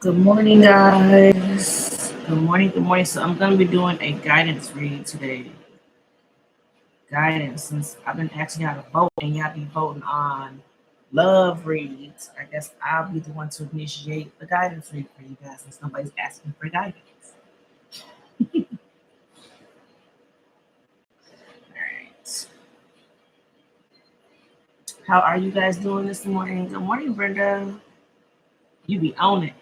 Good morning, guys. Good morning, good morning. So, I'm going to be doing a guidance read today. Guidance, since I've been asking y'all to vote and y'all be voting on love reads, I guess I'll be the one to initiate the guidance read for you guys since nobody's asking for guidance. All right. How are you guys doing this morning? Good morning, Brenda. You be on it.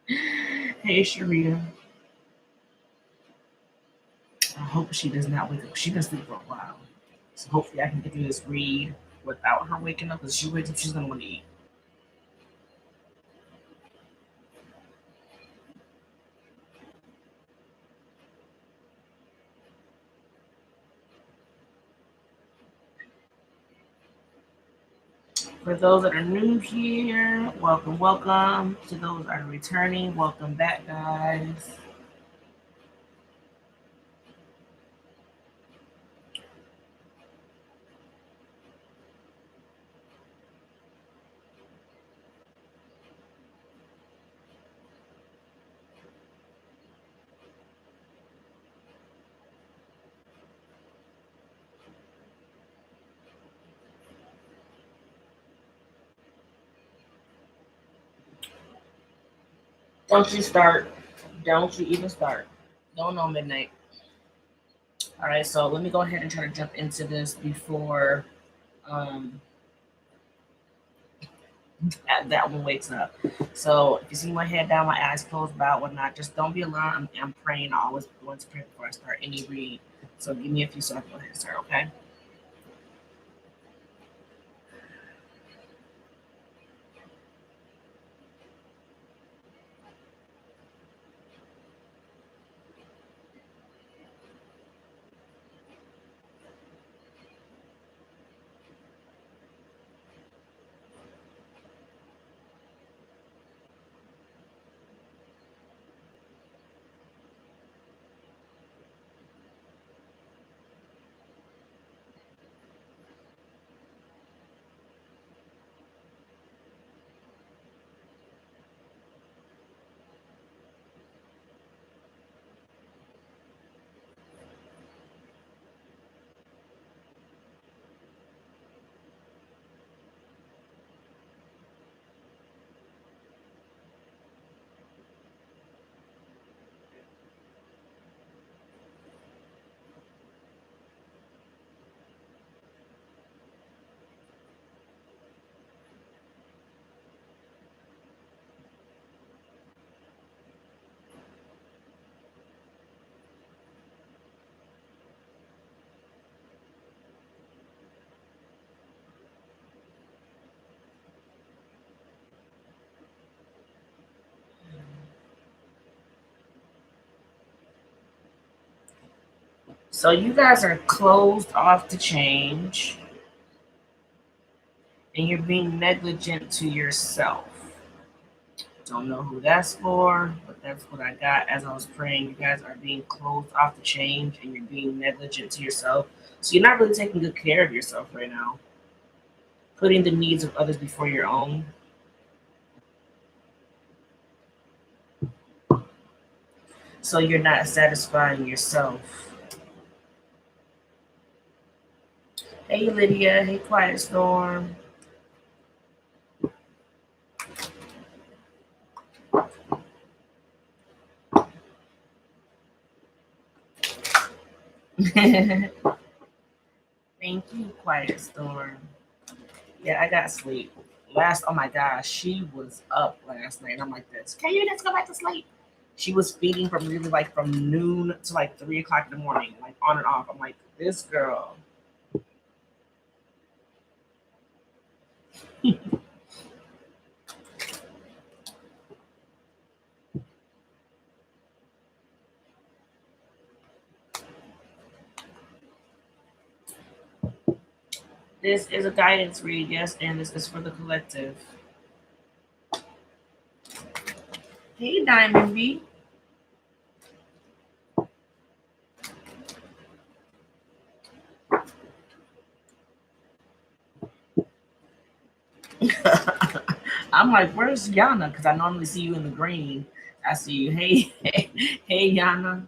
Hey, Sharia. I hope she does not wake up. She been sleep for a while. So hopefully I can get through this read without her waking up because she wakes up, she's gonna want to eat. For those that are new here, welcome, welcome. To those that are returning, welcome back, guys. Don't you start. Don't you even start. Going on midnight. All right, so let me go ahead and try to jump into this before um, that one wakes up. So if you see my head down, my eyes closed, about whatnot, just don't be alarmed. I'm praying. I always want to pray before I start any read. So give me a few seconds. Go ahead and start, okay? So you guys are closed off to change, and you're being negligent to yourself. Don't know who that's for, but that's what I got as I was praying. You guys are being closed off to change, and you're being negligent to yourself. So you're not really taking good care of yourself right now, putting the needs of others before your own. So you're not satisfying yourself. Hey Lydia, hey Quiet Storm. Thank you, Quiet Storm. Yeah, I got sleep. Oh my gosh, she was up last night. I'm like this. Can you just go back to sleep? She was feeding from really like from noon to like 3 o'clock in the morning, like on and off. I'm like, this girl. This is a guidance read, yes, and this is for the collective. Hey, Diamond B. I'm like, where's Yana? Because I normally see you in the green. I see you. Hey, hey, Yana.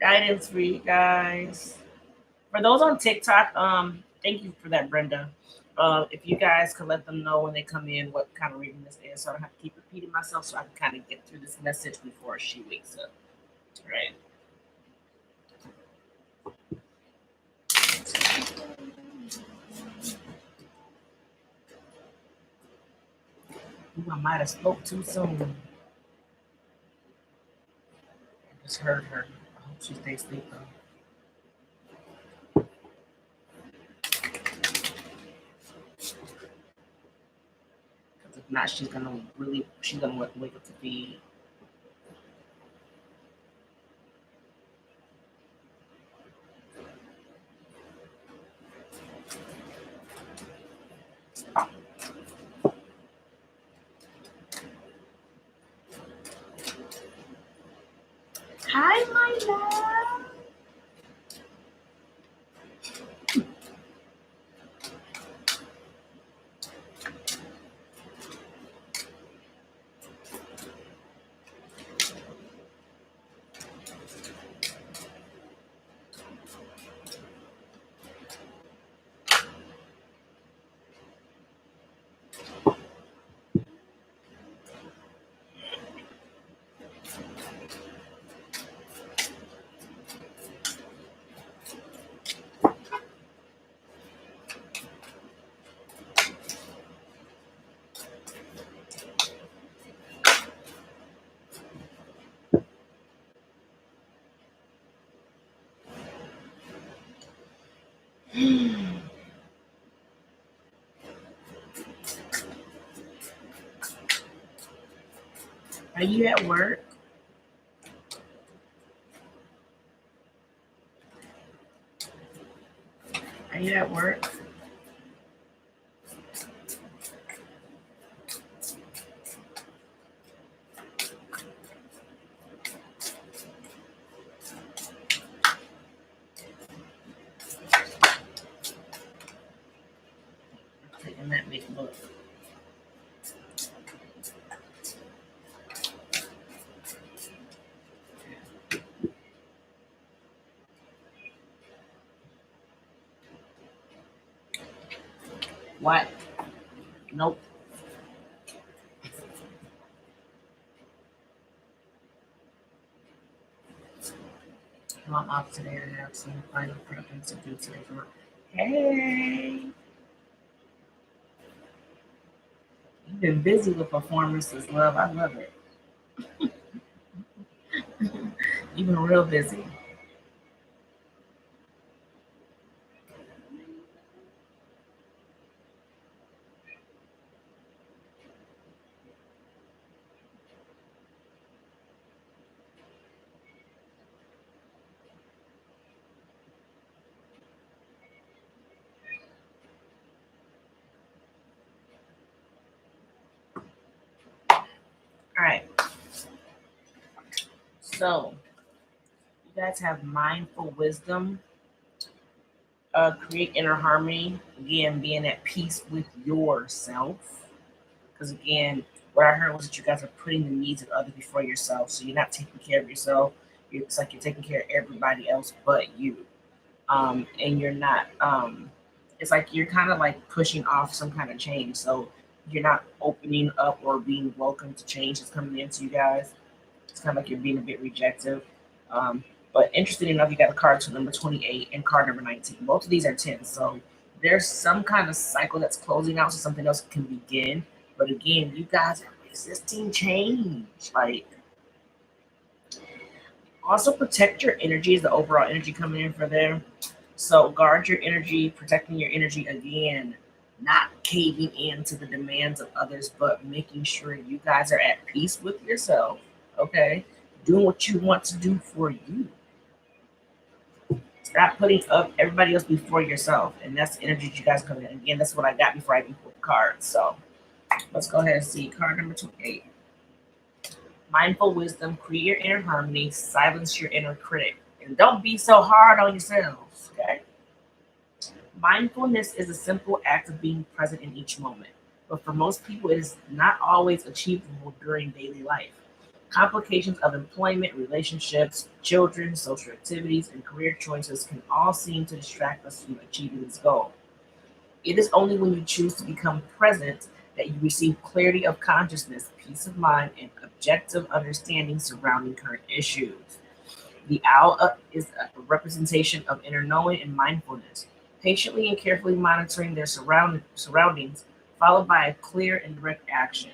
Guidance for you guys. For those on TikTok, thank you for that, Brenda. If you guys could let them know when they come in what kind of reading this is, so I don't have to keep repeating myself, so I can kind of get through this message before she wakes up. Right? Ooh, I might have spoke too soon. I just heard her. I hope she stays asleep though. Because if not, she's gonna wake up to be. Hi, my love. Are you at work? Are you at work? Taking that big book. What? Nope. I'm off today. I have some final prepping to do today for work. Hey, you've been busy with performances, love. I love it. You've been real busy. All right. So, you guys have mindful wisdom, create inner harmony. Again, being at peace with yourself. Because, again, what I heard was that you guys are putting the needs of others before yourself. So, you're not taking care of yourself. It's like you're taking care of everybody else but you. And you're not it's like you're kind of like pushing off some kind of change, so you're not opening up or being welcome to change that's coming into you guys. It's kind of like you're being a bit rejective. um, but interesting enough, you got a card to number 28 and card number 19. Both of these are 10, so there's some kind of cycle that's closing out so something else can begin. But again, you guys are resisting change. Like, also protect your energy is the overall energy coming in for there. So guard your energy, protecting your energy again, not caving in to the demands of others, but making sure you guys are at peace with yourself. Okay, doing what you want to do for you. Stop putting up everybody else before yourself, and that's the energy you guys come in. Again, that's what I got before I even pulled the cards. So let's go ahead and see card number 28. Mindful wisdom, create your inner harmony, silence your inner critic, and don't be so hard on yourselves. Okay. Mindfulness is a simple act of being present in each moment, but for most people, it is not always achievable during daily life. Complications of employment, relationships, children, social activities, and career choices can all seem to distract us from achieving this goal. It is only when you choose to become present that you receive clarity of consciousness, peace of mind, and objective understanding surrounding current issues. The owl is a representation of inner knowing and mindfulness, patiently and carefully monitoring their surroundings, followed by a clear and direct action.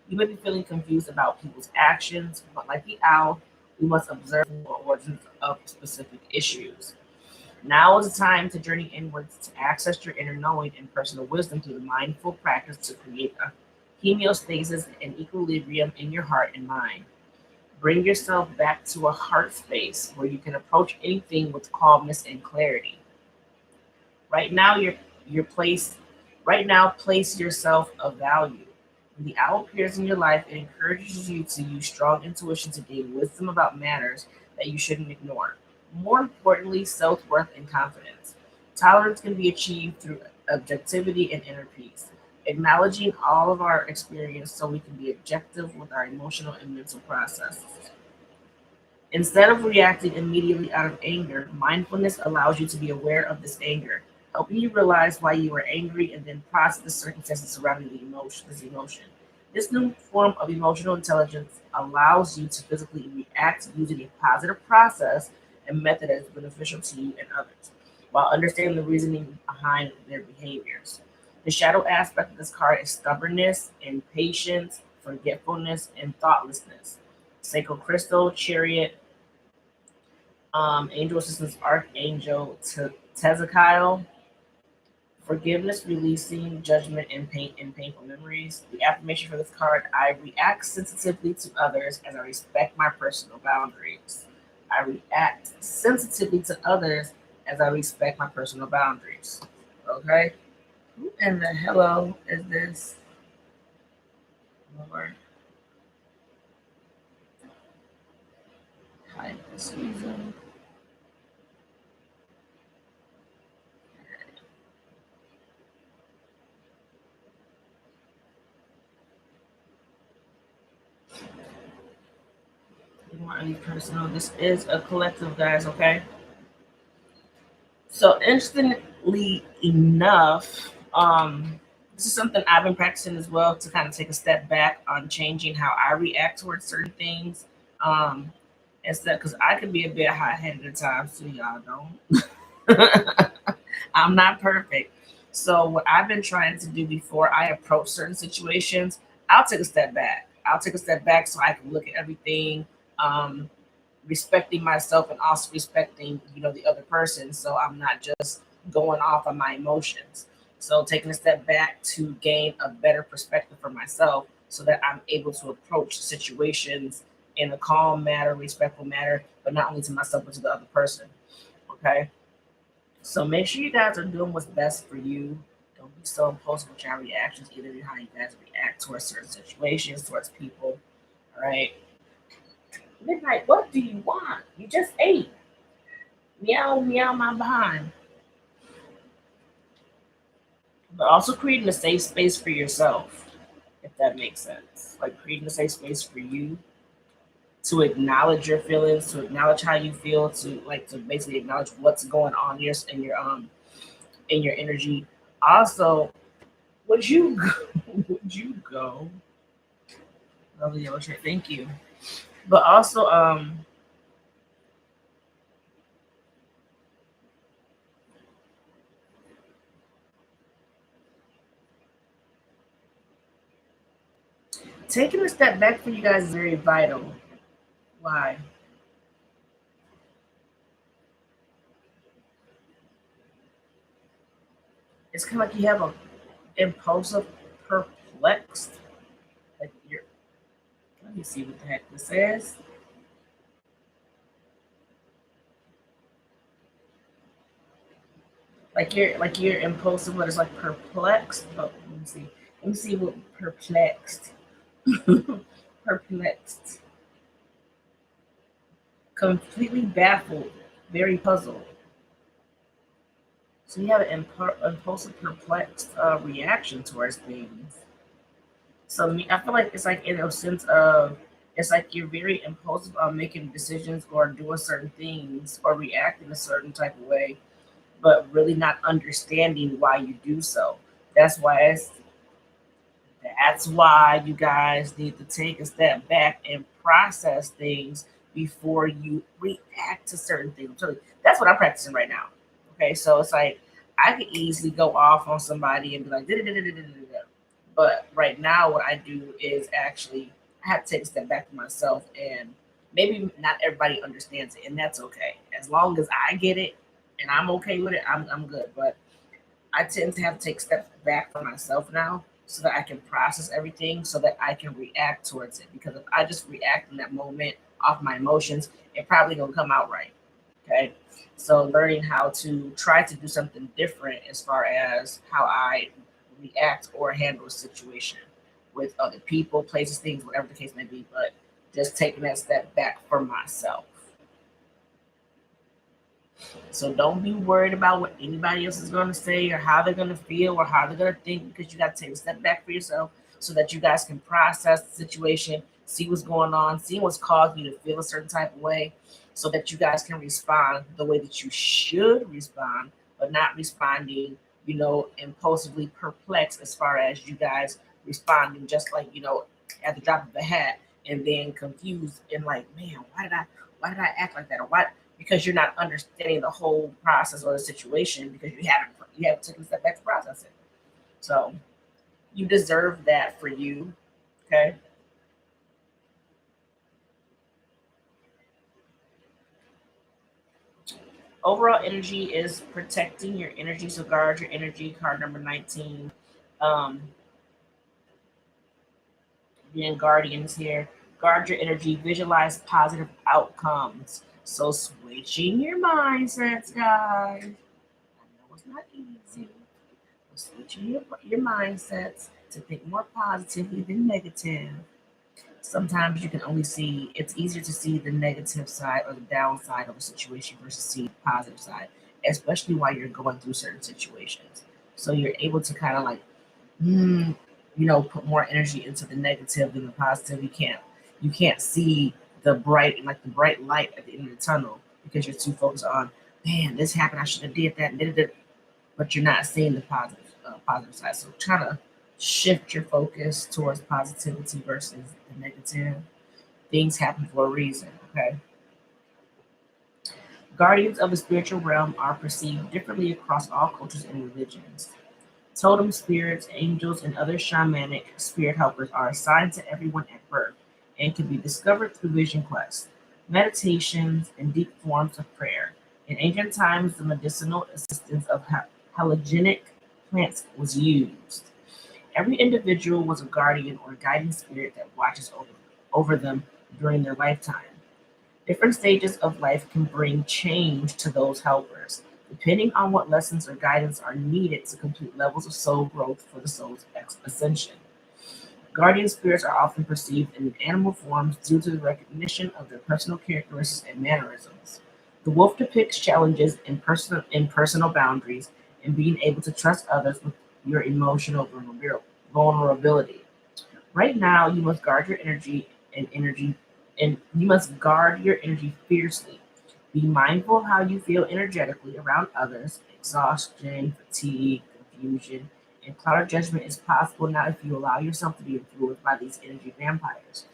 You may be feeling confused about people's actions, but like the owl, we must observe the origins of specific issues. Now is the time to journey inwards to access your inner knowing and personal wisdom through the mindful practice to create a homeostasis and equilibrium in your heart and mind. Bring yourself back to a heart space where you can approach anything with calmness and clarity. Right now, your place. Right now, place yourself of value. When the owl appears in your life, it encourages you to use strong intuition to gain wisdom about matters that you shouldn't ignore. More importantly, self worth and confidence. Tolerance can be achieved through objectivity and inner peace. Acknowledging all of our experience so we can be objective with our emotional and mental processes. Instead of reacting immediately out of anger, mindfulness allows you to be aware of this anger, helping you realize why you are angry and then process the circumstances surrounding this emotion. This new form of emotional intelligence allows you to physically react using a positive process and method that is beneficial to you and others, while understanding the reasoning behind their behaviors. The shadow aspect of this card is stubbornness, impatience, forgetfulness, and thoughtlessness. Sacred Crystal, Chariot, Angel Assistance Archangel Tezekiel, Forgiveness, Releasing Judgment and Painful Memories. The affirmation for this card: I react sensitively to others as I respect my personal boundaries. I react sensitively to others as I respect my personal boundaries. Okay? Who in the hello is this? Lord, hide this reason. You want any personal? This is a collective, guys, okay? So interestingly enough, this is something I've been practicing as well to kind of take a step back on changing how I react towards certain things. Um, Instead, because I can be a bit hot headed at times too, y'all don't. I'm not perfect. So what I've been trying to do before I approach certain situations, I'll take a step back. I'll take a step back so I can look at everything. Um, Respecting myself and also respecting the other person, so I'm not just going off on my emotions. So taking a step back to gain a better perspective for myself so that I'm able to approach situations in a calm manner, respectful manner, but not only to myself but to the other person. Okay, so make sure you guys are doing what's best for you. Don't be so impulsive with your reactions, either in how you guys react towards certain situations, towards people. All right, Midnight, what do you want? You just ate. Meow, meow, my behind. But also creating a safe space for yourself, if that makes sense. Like creating a safe space for you to acknowledge your feelings, to acknowledge how you feel, to basically acknowledge what's going on in your energy. Also, would you go, would you go? Lovely yellow shirt, thank you. But also, taking a step back for you guys is very vital. Why? It's kind of like you have a impulsive, perplexed. Like you're. Let me see what the heck this says. Like you're impulsive, but it's like perplexed. Oh, let me see. Let me see what perplexed. Perplexed. Completely baffled. Very puzzled. So you have an impulsive, perplexed reaction towards things. So I feel like it's like in a sense of it's like you're very impulsive on making decisions or doing certain things or reacting a certain type of way, but really not understanding why you do so. That's why it's That's why you guys need to take a step back and process things before you react to certain things. So that's what I'm practicing right now. Okay, so it's like I could easily go off on somebody and be like, "Da-da-da-da-da-da-da-da." But right now, what I do is actually I have to take a step back for myself, and maybe not everybody understands it, and that's okay. As long as I get it and I'm okay with it, I'm good. But I tend to have to take steps back for myself now so that I can process everything so that I can react towards it. Because if I just react in that moment off my emotions, it probably gonna come out right. Okay. So learning how to try to do something different as far as how I react or handle a situation with other people, places, things, whatever the case may be, but just taking that step back for myself. So don't be worried about what anybody else is going to say or how they're going to feel or how they're going to think because you got to take a step back for yourself so that you guys can process the situation, see what's going on, see what's causing you to feel a certain type of way so that you guys can respond the way that you should respond, but not responding, impulsively perplexed as far as you guys responding just like, at the drop of a hat and then confused and like, man, why did I act like that? Or why because you're not understanding the whole process or the situation because you haven't taken a step back to process it. So you deserve that for you. Okay. Overall energy is protecting your energy. So guard your energy. Card number 19. Um, Being guardians here. Guard your energy. Visualize positive outcomes. So switching your mindsets, guys. I know it's not easy. Switching your mindsets to think more positively than negative. Sometimes you can only see, it's easier to see the negative side or the downside of a situation versus see the positive side, especially while you're going through certain situations. So you're able to kind of like, mm, put more energy into the negative than the positive. You can't see the bright light at the end of the tunnel because you're too focused on, man, this happened. I should have did that. Did it, but you're not seeing the positive side. So try to shift your focus towards positivity versus the negative. Things happen for a reason. Okay. Guardians of the spiritual realm are perceived differently across all cultures and religions. Totem spirits, angels, and other shamanic spirit helpers are assigned to everyone at birth and can be discovered through vision quests, meditations, and deep forms of prayer. In ancient times, the medicinal assistance of halogenic plants was used. Every individual was a guardian or guiding spirit that watches over them during their lifetime. Different stages of life can bring change to those helpers, depending on what lessons or guidance are needed to complete levels of soul growth for the soul's ascension. Guardian spirits are often perceived in animal forms due to the recognition of their personal characteristics and mannerisms. The wolf depicts challenges in personal boundaries and being able to trust others with your emotional vulnerability. Right now, you must guard your energy, and you must guard your energy fiercely. Be mindful of how you feel energetically around others. Exhaustion, fatigue, confusion, and cloud of judgment is possible now if you allow yourself to be influenced by these energy vampires.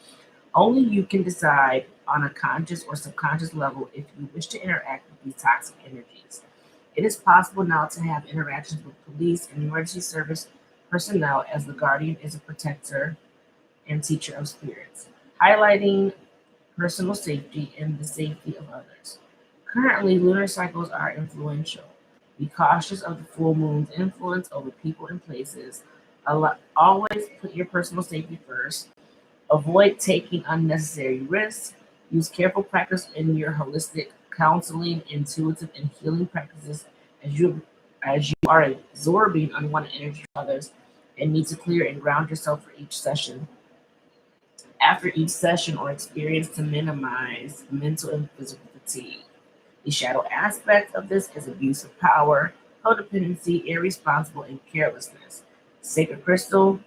Only you can decide on a conscious or subconscious level if you wish to interact with these toxic energies. It is possible now to have interactions with police and emergency service personnel as the guardian is a protector and teacher of spirits, highlighting personal safety and the safety of others. Currently, lunar cycles are influential. Be cautious of the full moon's influence over people and places. Always put your personal safety first. Avoid taking unnecessary risks. Use careful practice in your holistic counseling, intuitive, and healing practices as you are absorbing unwanted energy from others and need to clear and ground yourself for each session. After each session or experience to minimize mental and physical fatigue. The shadow aspect of this is abuse of power. codependency, irresponsible, and carelessness. Sacred crystal,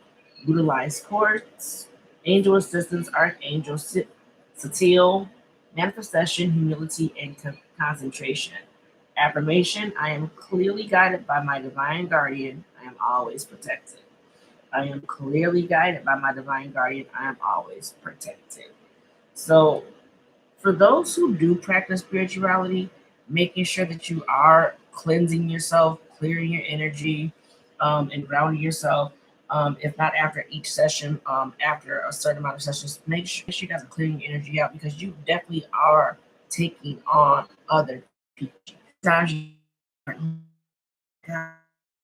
utilized quartz, angel assistance, archangel Satil, manifestation, humility, and concentration. Affirmation: I am clearly guided by my divine guardian. I am always protected. I am clearly guided by my divine guardian. I am always protected. So, for those who do practice spirituality, making sure that you are cleansing yourself, clearing your energy, and grounding yourself. If not after each session, after a certain amount of sessions, make sure you guys are clearing your energy out because you definitely are taking on other people. Sometimes you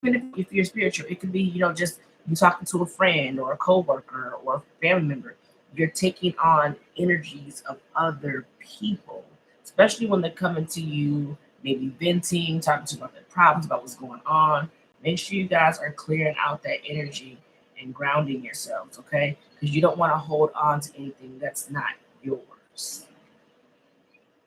even if you're spiritual, it could be, just you talking to a friend or a coworker or a family member. You're taking on energies of other people, especially when they're coming to you, maybe venting, talking to you about their problems, about what's going on. Make sure you guys are clearing out that energy and grounding yourselves, okay? Because you don't want to hold on to anything that's not yours.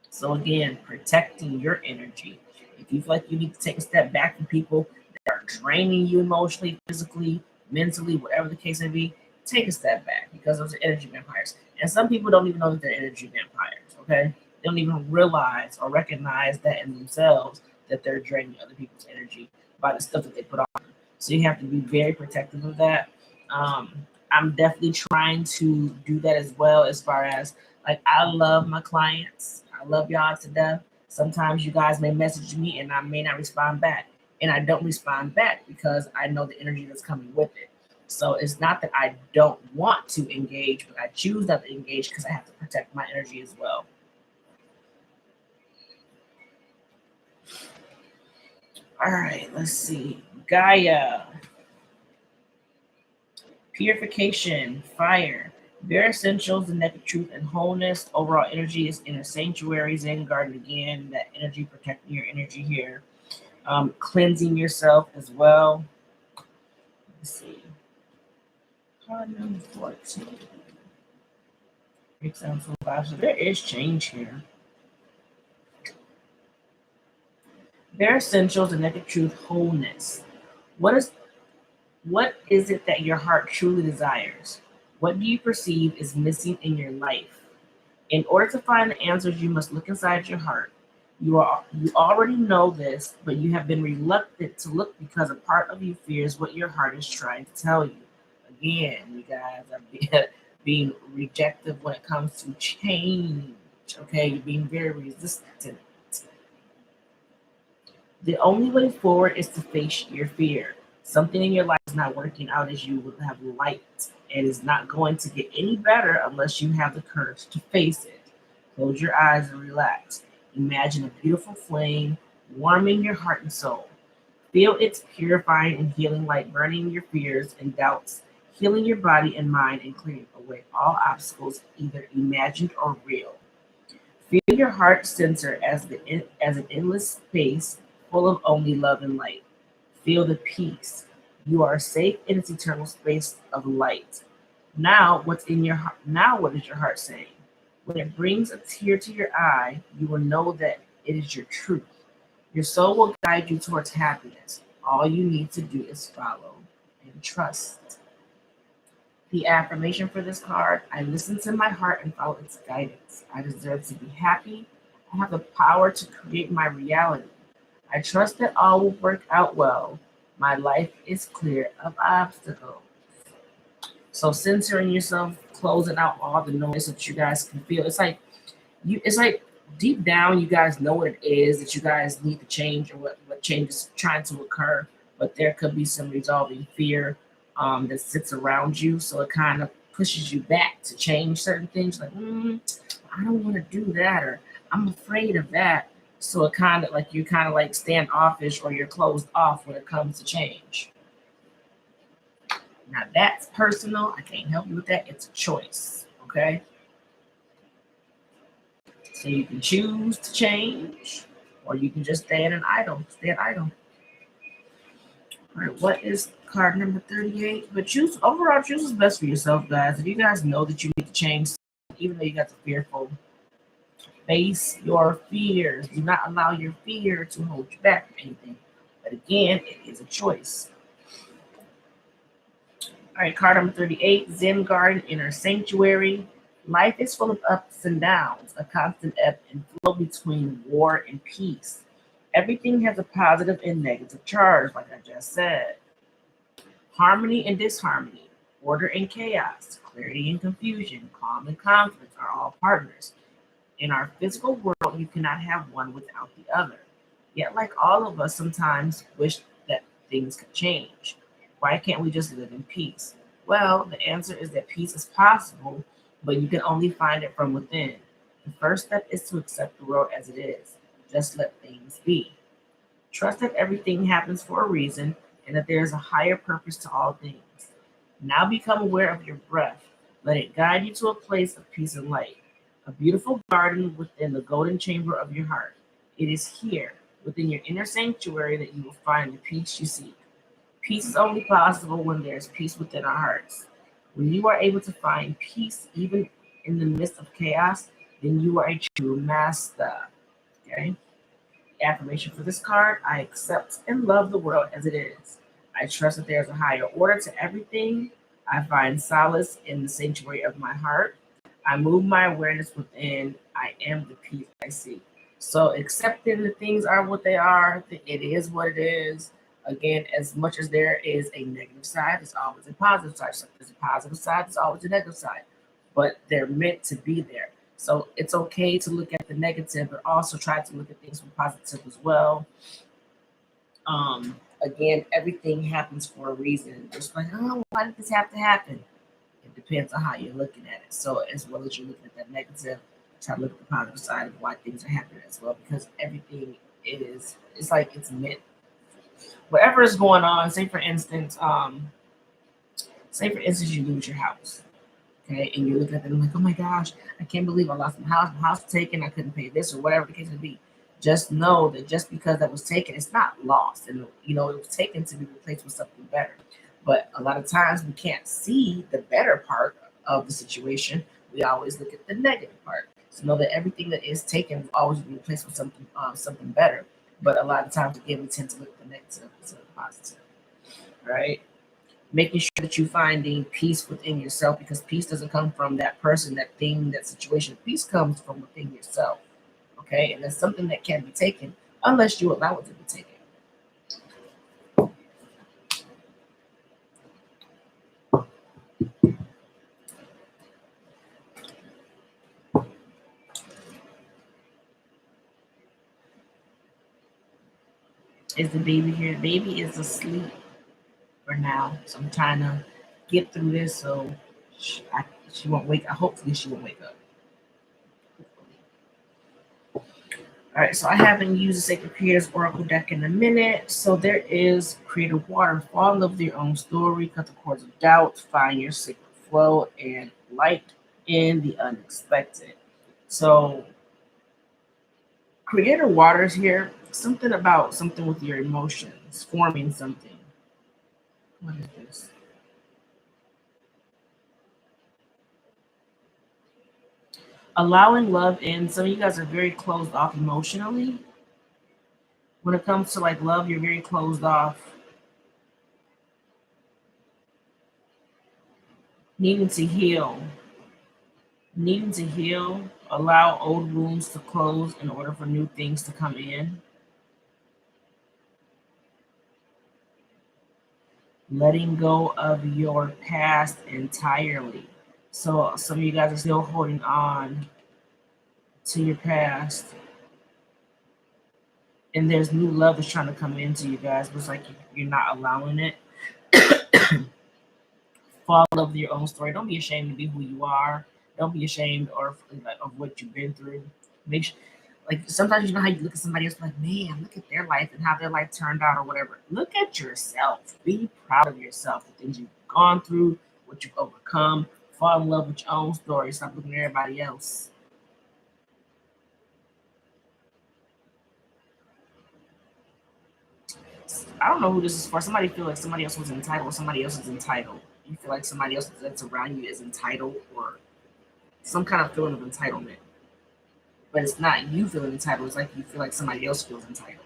So again, protecting your energy. If you feel like you need to take a step back from people that are draining you emotionally, physically, mentally, whatever the case may be, take a step back because those are energy vampires. And some people don't even know that they're energy vampires, okay? They don't even realize or recognize that in themselves that they're draining other people's energy by the stuff that they put on. So you have to be very protective of that. Um, I'm definitely trying to do that as well, as far as like I love my clients. I love y'all to death. Sometimes you guys may message me and I may not respond back. And I don't respond back because I know the energy that's coming with it. So it's not that I don't want to engage, but I choose not to engage because I have to protect my energy as well. All right, let's see. Gaia, purification, fire. Bare essentials, the naked truth and wholeness. Overall energy is inner sanctuary, Zen garden again. That energy, protecting your energy here. Cleansing yourself as well. Let's see. Card number 14. Example 5. So there is change here. Bare essentials, the naked truth, wholeness. What is it that your heart truly desires? What do you perceive is missing in your life? In order to find the answers, you must look inside your heart. You already know this, but you have been reluctant to look because a part of you fears what your heart is trying to tell you. Again, you guys are being rejective when it comes to change. Okay, you're being very resistant. The only way forward is to face your fear. Something in your life is not working out as you would have liked, and is not going to get any better unless you have the courage to face it. Close your eyes and relax. Imagine a beautiful flame warming your heart and soul. Feel its purifying and healing light burning your fears and doubts, healing your body and mind, and clearing away all obstacles, either imagined or real. Feel your heart center as an endless space full of only love and light. Feel the peace. You are safe in its eternal space of light. Now, what's in your heart? Now, what is your heart saying? When it brings a tear to your eye, you will know that it is your truth. Your soul will guide you towards happiness. All you need to do is follow and trust. The affirmation for this card: I listen to my heart and follow its guidance. I deserve to be happy. I have the power to create my reality. I trust that all will work out well. My life is clear of obstacles. So centering yourself, closing out all the noise that you guys can feel. It's like deep down you guys know what it is that you guys need to change, or what change is trying to occur, but there could be some resolving fear that sits around you. So it kind of pushes you back to change certain things, like, I don't want to do that, or I'm afraid of that. So it kind of like you kind of like standoffish, or you're closed off when it comes to change. Now that's personal. I can't help you with that. It's a choice. Okay. So you can choose to change, or you can just stay at an idle. Stay at idle. All right. What is card number 38? But choose what's best for yourself, guys. If you guys know that you need to change, even though you got the fearful, face your fears. Do not allow your fear to hold you back from anything. But again, it is a choice. All right, card number 38, Zen Garden, Inner Sanctuary. Life is full of ups and downs, a constant ebb and flow between war and peace. Everything has a positive and negative charge, like I just said. Harmony and disharmony, order and chaos, clarity and confusion, calm and conflict are all partners. In our physical world, you cannot have one without the other. Yet, like all of us, sometimes wish that things could change. Why can't we just live in peace? Well, the answer is that peace is possible, but you can only find it from within. The first step is to accept the world as it is. Just let things be. Trust that everything happens for a reason and that there is a higher purpose to all things. Now become aware of your breath. Let it guide you to a place of peace and light, a beautiful garden within the golden chamber of your heart. It is here, within your inner sanctuary, that you will find the peace you seek. Peace is only possible when there is peace within our hearts. When you are able to find peace even in the midst of chaos, then you are a true master. Okay? Affirmation for this card: I accept and love the world as it is. I trust that there is a higher order to everything. I find solace in the sanctuary of my heart. I move my awareness within. I am the peace I seek. So accepting the things are what they are, it is what it is. Again, as much as there is a negative side, there's always a positive side. So if there's a positive side, there's always a negative side. But they're meant to be there. So it's okay to look at the negative, but also try to look at things from positive as well. Again, everything happens for a reason. It's like, oh, why did this have to happen? It depends on how you're looking at it. So as well as you're looking at that negative, try to look at the positive side of why things are happening as well, because everything is, it's like it's meant. Whatever is going on, say for instance, you lose your house. Okay, and you look at them like, oh my gosh, I can't believe I lost my house taken, I couldn't pay this or whatever the case may be. Just know that just because that was taken, it's not lost. And it was taken to be replaced with something better. But a lot of times we can't see the better part of the situation. We always look at the negative part. So know that everything that is taken will always be replaced with something better. But a lot of times again we tend to look at the negative instead of the positive. Right? Making sure that you're finding peace within yourself, because peace doesn't come from that person, that thing, that situation. Peace comes from within yourself. Okay, and that's something that can't be taken unless you allow it to be taken. Is the baby here? The baby is asleep for now, so I'm trying to get through this so she won't wake up. Hopefully, she won't wake up. All right, so I haven't used the Sacred Creators Oracle deck in a minute. So there is Creative Water, fall in love with your own story, cut the cords of doubt, find your sacred flow, and light in the unexpected. So Creator Waters here, something about something with your emotions, forming something. What is this? Allowing love in. Some of you guys are very closed off emotionally. When it comes to like love, you're very closed off, needing to heal, needing to heal, allow old wounds to close in order for new things to come in, letting go of your past entirely. So some of you guys are still holding on to your past, and there's new love that's trying to come into you guys, but it's like you're not allowing it. Fall in love with your own story. Don't be ashamed to be who you are. Don't be ashamed of what you've been through. Make sure, like sometimes you know how you look at somebody else like, man, look at their life and how their life turned out or whatever. Look at yourself. Be proud of yourself, the things you've gone through, what you've overcome. Fall in love with your own story. Stop looking at everybody else. I don't know who this is for. Somebody feel like somebody else was entitled. Somebody else is entitled. You feel like somebody else that's around you is entitled, or some kind of feeling of entitlement. But it's not you feeling entitled. It's like you feel like somebody else feels entitled.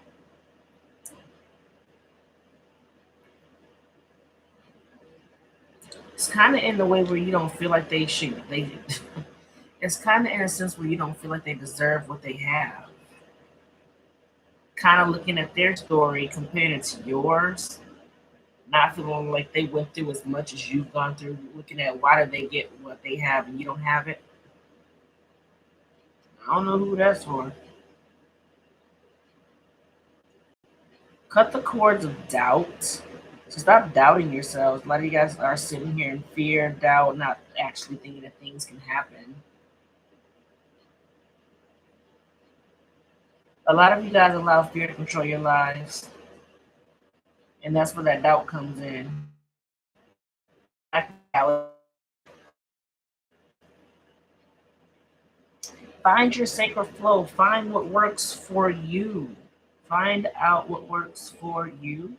It's kind of in the way where you don't feel like they should. They. It's kind of in a sense where you don't feel like they deserve what they have. Kind of looking at their story, comparing it to yours, not feeling like they went through as much as you've gone through. Looking at why did they get what they have and you don't have it. I don't know who that's for. Cut the cords of doubt. So stop doubting yourselves. A lot of you guys are sitting here in fear, doubt, not actually thinking that things can happen. A lot of you guys allow fear to control your lives, and that's where that doubt comes in. Find your sacred flow. Find what works for you. Find out what works for you.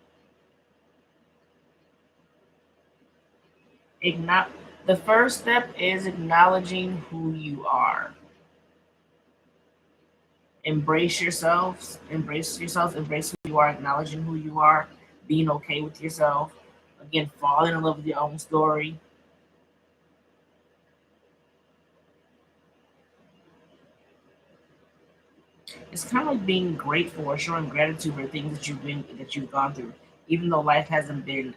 The first step is acknowledging who you are. Embrace yourselves. Embrace yourselves. Embrace who you are. Acknowledging who you are. Being okay with yourself. Again, falling in love with your own story. It's kind of like being grateful or showing gratitude for things that you've gone through, even though life hasn't been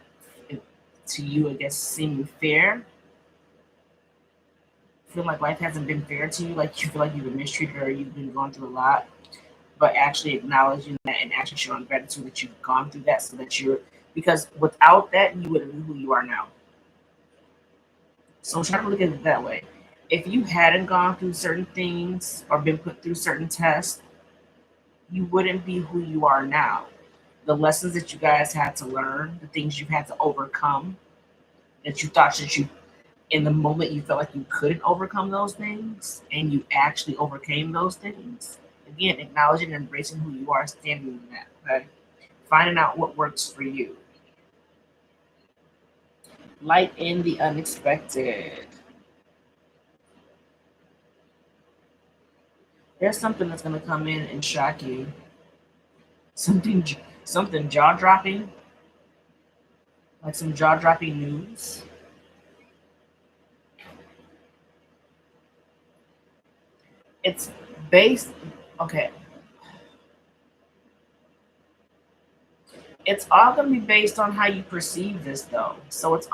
to you, I guess, seeming fair. Feel like life hasn't been fair to you, like you feel like you've been mistreated or you've been going through a lot, but actually acknowledging that and actually showing gratitude that you've gone through that, so that you're because without that you wouldn't be who you are now. So try to look at it that way. If you hadn't gone through certain things or been put through certain tests, you wouldn't be who you are now. The lessons that you guys had to learn, the things you've had to overcome, that you thought that you in the moment you felt like you couldn't overcome those things and you actually overcame those things. Again, acknowledging and embracing who you are, standing in that. Okay? Finding out what works for you. Light in the unexpected. There's something that's going to come in and shock you. Something, something jaw dropping, like some jaw dropping news. It's based. Okay, it's all going to be based on how you perceive this, though. So it's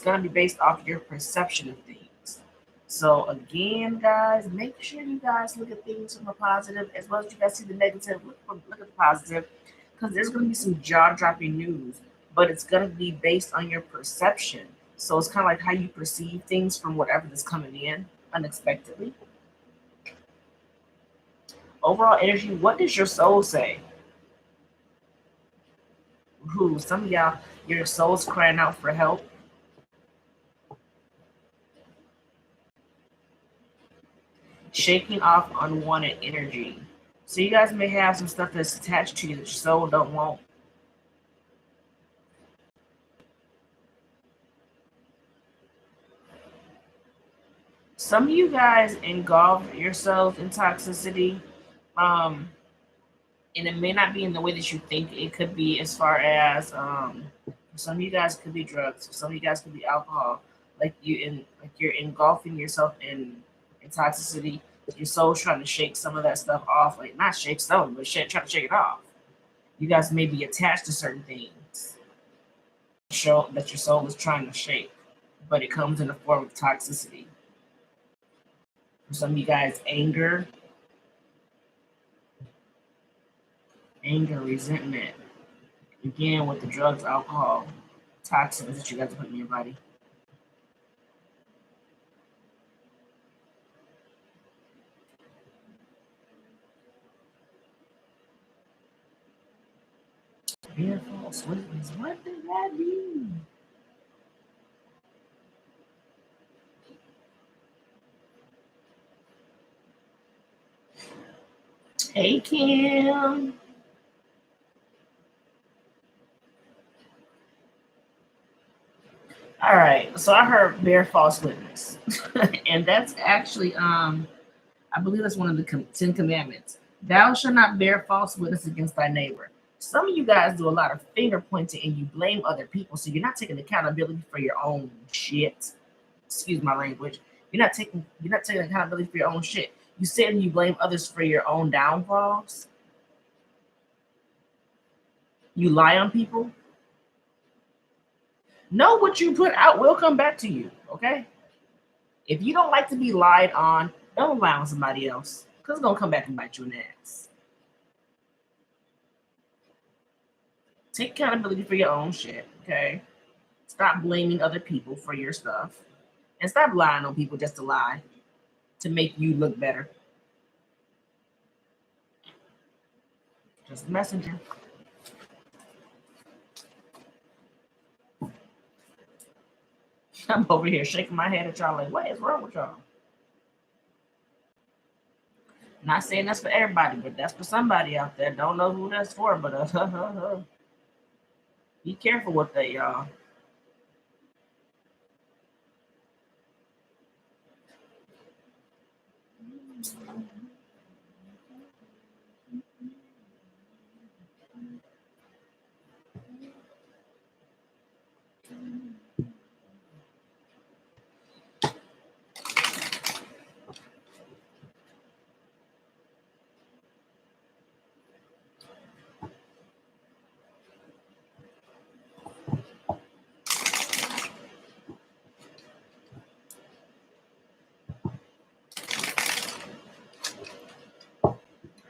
going to be based off your perception of things. So again, guys, make sure you guys look at things from a positive as well as you guys see the negative. Look at the positive, because there's going to be some jaw dropping news, but it's going to be based on your perception. So it's kind of like how you perceive things from whatever that's coming in unexpectedly. Overall energy. What does your soul say? Who? Some of y'all, your soul's crying out for help. Shaking off unwanted energy. So you guys may have some stuff that's attached to you that your soul don't want. Some of you guys engulf yourselves in toxicity, um, and it may not be in the way that you think. It could be as far as some of you guys could be drugs. Some of you guys could be alcohol. Like you're engulfing yourself in toxicity. Your soul's trying to shake some of that stuff off. Like not shake some, but try to shake it off. You guys may be attached to certain things. Show that your soul is trying to shake, but it comes in the form of toxicity. For some of you guys, anger, resentment. Again, with the drugs, alcohol, toxins that you guys put in your body. Beer false witness. What does that mean? Hey, Kim. All right. So I heard bear false witness, and that's actually I believe that's one of the Ten Commandments. Thou shalt not bear false witness against thy neighbor. Some of you guys do a lot of finger pointing and you blame other people, so you're not taking accountability for your own shit. Excuse my language. You're not taking accountability for your own shit. You sit and you blame others for your own downfalls. You lie on people. Know what you put out will come back to you, okay? If you don't like to be lied on, don't lie on somebody else, because it's gonna come back and bite you in the ass. Take accountability for your own shit, okay? Stop blaming other people for your stuff. And stop lying on people just to lie, to make you look better. Just a messenger. I'm over here shaking my head at y'all like, what is wrong with y'all? Not saying that's for everybody, but that's for somebody out there. Don't know who that's for, but be careful with that, y'all.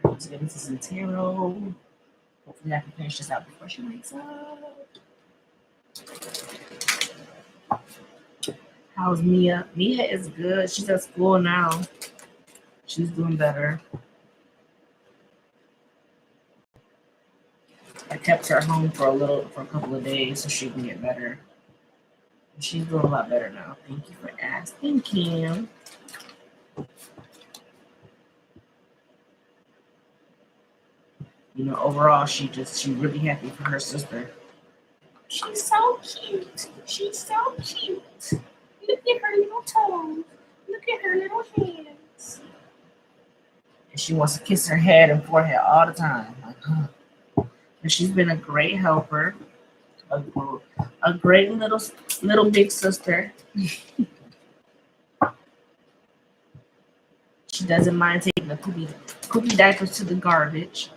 Let's get into some tarot. Hopefully I can finish this out before she wakes up. How's Mia? Mia is good. She's at school now. She's doing better. I kept her home for a couple of days so she can get better. She's doing a lot better now. Thank you for asking, Kim. You know, overall, she's really happy for her sister. She's so cute. She's so cute. Look at her little toes. Look at her little hands. And she wants to kiss her head and forehead all the time. Like, huh. And she's been a great helper, a great little big sister. She doesn't mind taking the poopy diapers to the garbage.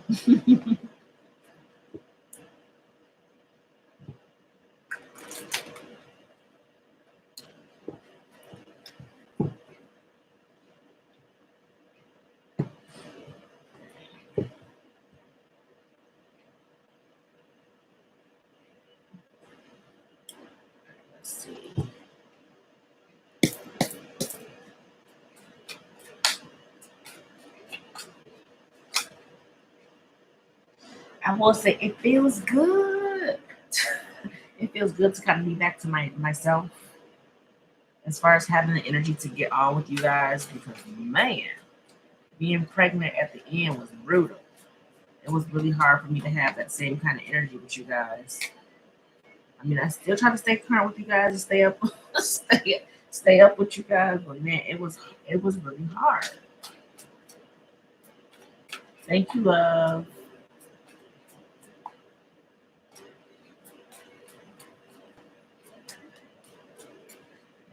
Let's see. I will say it feels good. It feels good to kind of be back to myself as far as having the energy to get on with you guys, because man, being pregnant at the end was brutal. It was really hard for me to have that same kind of energy with you guys. I mean, I still try to stay current with you guys and stay up, stay up with you guys, but man, it was really hard. Thank you, love.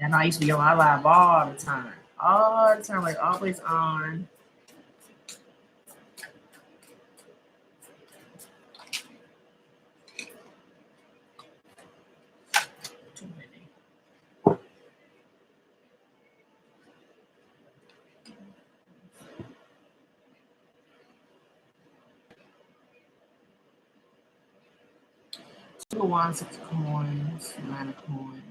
And I used to be on my live all the time, like always on. Too many. Two of wands, 6 of coins, 9 of coins.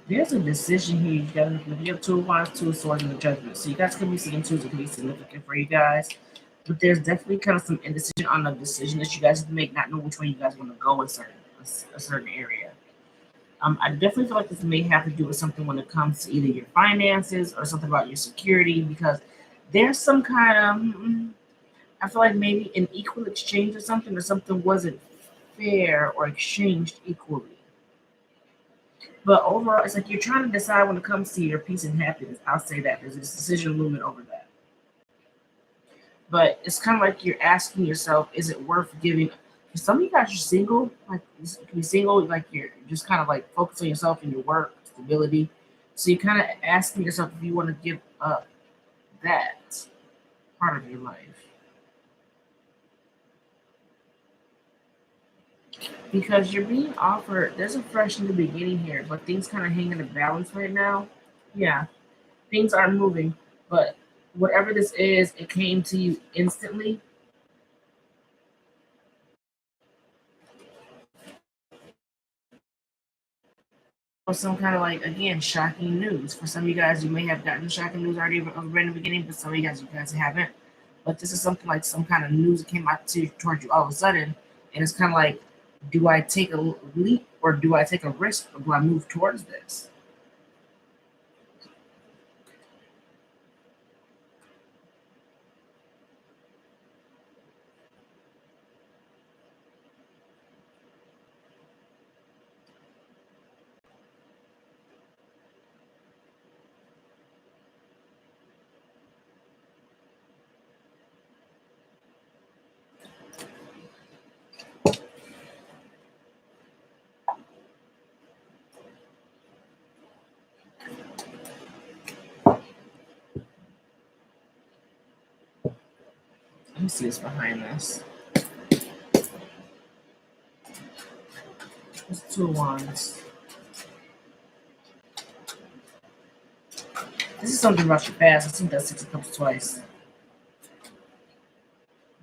There's a decision here. You have 2 of wands, 2 of swords, and the judgment. So you guys could be seeing twos that could be significant for you guys. But there's definitely kind of some indecision on the decision that you guys have to make, not know which way you guys want to go in a certain area. I definitely feel like this may have to do with something when it comes to either your finances or something about your security, because there's some kind of, I feel like maybe an equal exchange or something wasn't fair or exchanged equally. But overall, it's like you're trying to decide when it comes to your peace and happiness. I'll say that there's a decision looming over that. But it's kind of like you're asking yourself, is it worth giving? For some of you guys are single, like you can be single, like you're just kind of like focused on yourself and your work, stability. So you're kind of asking yourself if you want to give up that part of your life. Because you're being offered, there's a fresh new beginning here, but things kind of hang in a balance right now. Yeah, things are moving, but whatever this is, it came to you instantly, or some kind of like, again, shocking news. For some of you guys, you may have gotten shocking news already already in the beginning, but some of you guys haven't. But this is something like some kind of news that came out to towards you all of a sudden, and it's kind of like, do I take a leap or do I take a risk or do I move towards this? Let me see what's behind this. It's two wands. This is something about your past. I think that's Six of Cups twice.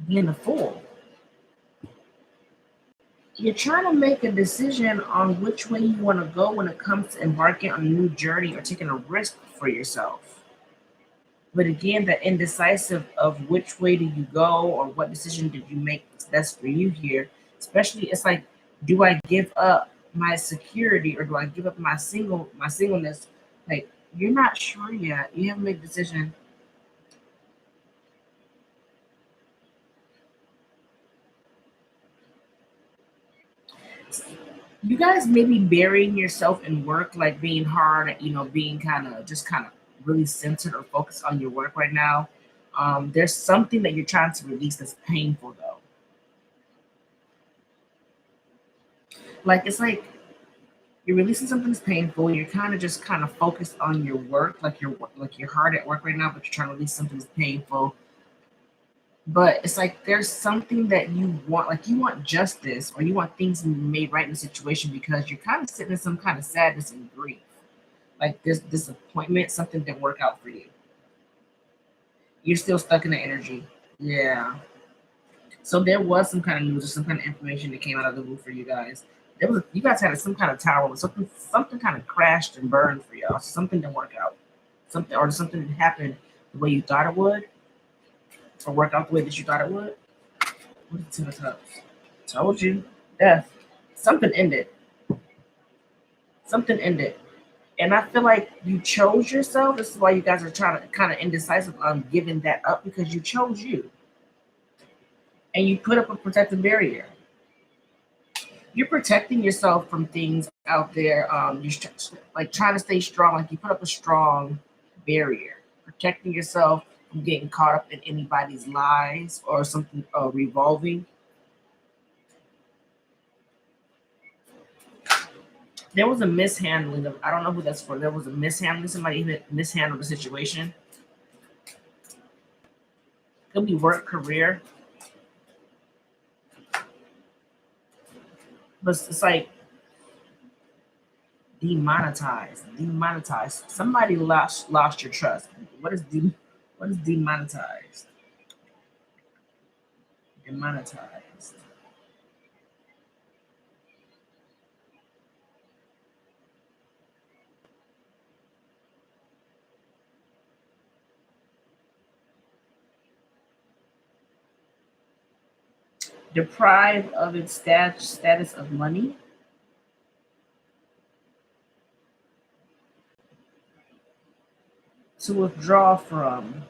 Being the Fool. You're trying to make a decision on which way you want to go when it comes to embarking on a new journey or taking a risk for yourself. But again, the indecisive of which way do you go or what decision did you make that's best for you here. Especially, it's like, do I give up my security or do I give up my singleness? Like, you're not sure yet. You haven't made a decision. You guys may be burying yourself in work, like being hard, being kind of really centered or focused on your work right now. There's something that you're trying to release that's painful though. Like it's like you're releasing something that's painful. You're kind of just kind of focused on your work, like you're hard at work right now, but you're trying to release something that's painful. But it's like there's something that you want, like you want justice or you want things made right in the situation because you're kind of sitting in some kind of sadness and grief. Like this disappointment, something didn't work out for you. You're still stuck in the energy. Yeah. So there was some kind of news or some kind of information that came out of the blue for you guys. There was you guys had some kind of tower, something kind of crashed and burned for y'all. Something didn't work out. Something didn't happen the way you thought it would, or work out the way that you thought it would. What is Ten of Cups? Told you. Death. Something ended. Something ended. And I feel like you chose yourself. This is why you guys are trying to kind of indecisive on giving that up because you chose you and you put up a protective barrier. You're protecting yourself from things out there. Like trying to stay strong. Like you put up a strong barrier, protecting yourself from getting caught up in anybody's lies or something revolving. There was a mishandling of. I don't know who that's for. There was a mishandling. Somebody even mishandled the situation. Could be work, career, but it's like demonetized. Somebody lost your trust. What is demonetized? Demonetized. Deprived of its status of money. to withdraw from,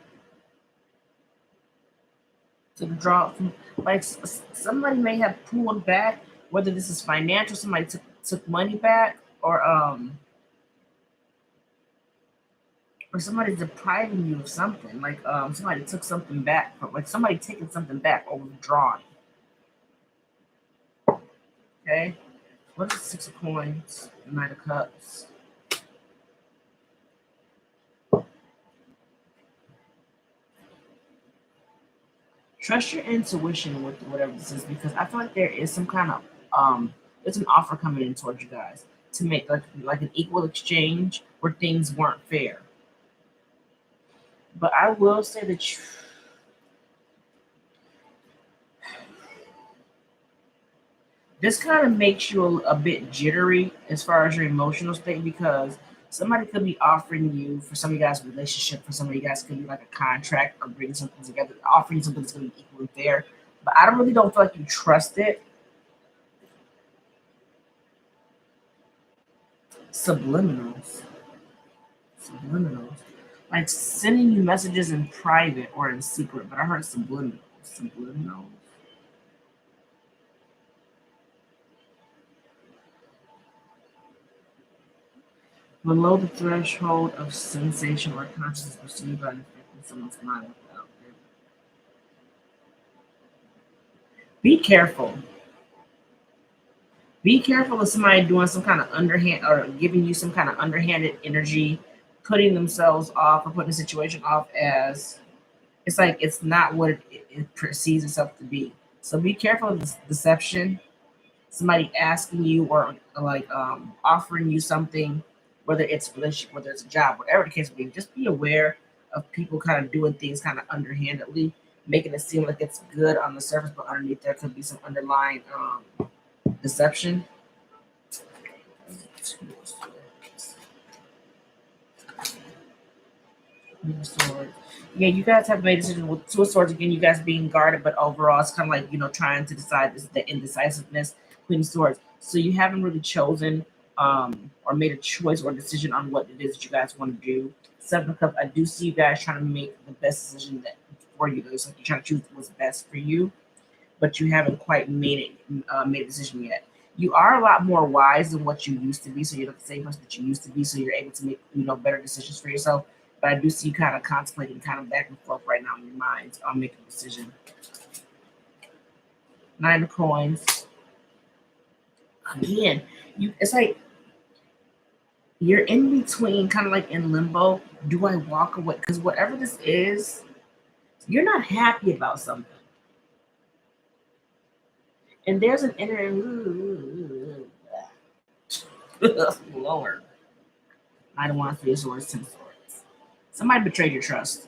like somebody may have pulled back, whether this is financial, somebody took money back, or somebody's depriving you of something, like somebody took something back, like somebody taking something back or withdrawing. Okay, what is 6 of coins, Knight of cups? Trust your intuition with whatever this is, because I feel like there is some kind of there's an offer coming in towards you guys to make like an equal exchange where things weren't fair. But I will say that this kind of makes you a bit jittery as far as your emotional state, because somebody could be offering you, for some of you guys, a relationship, for some of you guys could be like a contract or bringing something together, offering you something that's going to be equally fair. But I don't feel like you trust it. Subliminals. Subliminals. Like sending you messages in private or in secret, but I heard subliminals. Subliminals. Below the threshold of sensation or consciousness perceived by affecting someone's mind without it. Be careful. Be careful of somebody doing some kind of underhand or giving you some kind of underhanded energy, putting themselves off or putting the situation off as it's like it's not what it perceives itself to be. So be careful of this deception. Somebody asking you or like offering you something, whether it's a relationship, whether it's a job, whatever the case may be, just be aware of people kind of doing things kind of underhandedly, making it seem like it's good on the surface, but underneath there could be some underlying deception. Sword. Yeah, you guys have made a decision with two of swords again. You guys being guarded, but overall, it's kind of like trying to decide this, the indecisiveness. Queen of Swords. So you haven't really chosen or made a choice or decision on what it is that you guys want to do. Seven of Cups. I do see you guys trying to make the best decision that for you. It's like you're trying to choose what's best for you, but you haven't quite made a decision yet. You are a lot more wise than what you used to be, so you're not the same person that you used to be. So you're able to make better decisions for yourself. But I do see you kind of contemplating, kind of back and forth right now in your minds on making a decision. Nine of coins. Again, it's like you're in between, kind of like in limbo. Do I walk away? Because whatever this is, you're not happy about something. And there's an inner Lord. I don't want 3 of Swords, 10 of Swords. Somebody betrayed your trust.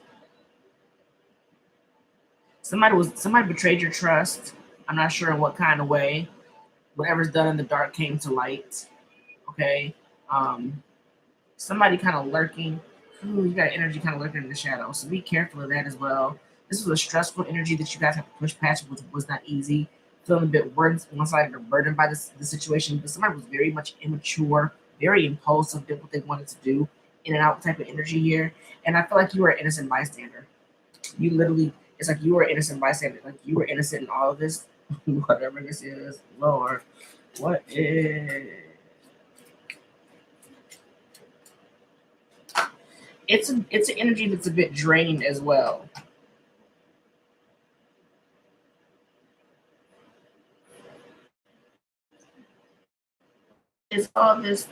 Somebody betrayed your trust. I'm not sure in what kind of way. Whatever's done in the dark came to light. Okay. Um, Somebody kind of lurking. Ooh, you got energy kind of lurking in the shadows. So be careful of that as well. This was a stressful energy that you guys have to push past, which was not easy. Feeling a bit one-sided or burdened by the situation. But somebody was very much immature, very impulsive, did what they wanted to do, in and out type of energy here. And I feel like you were an innocent bystander. You literally, it's like you were an innocent bystander. Like you were innocent in all of this, whatever this is. Lord, what is? It's an energy that's a bit draining as well. It's all this.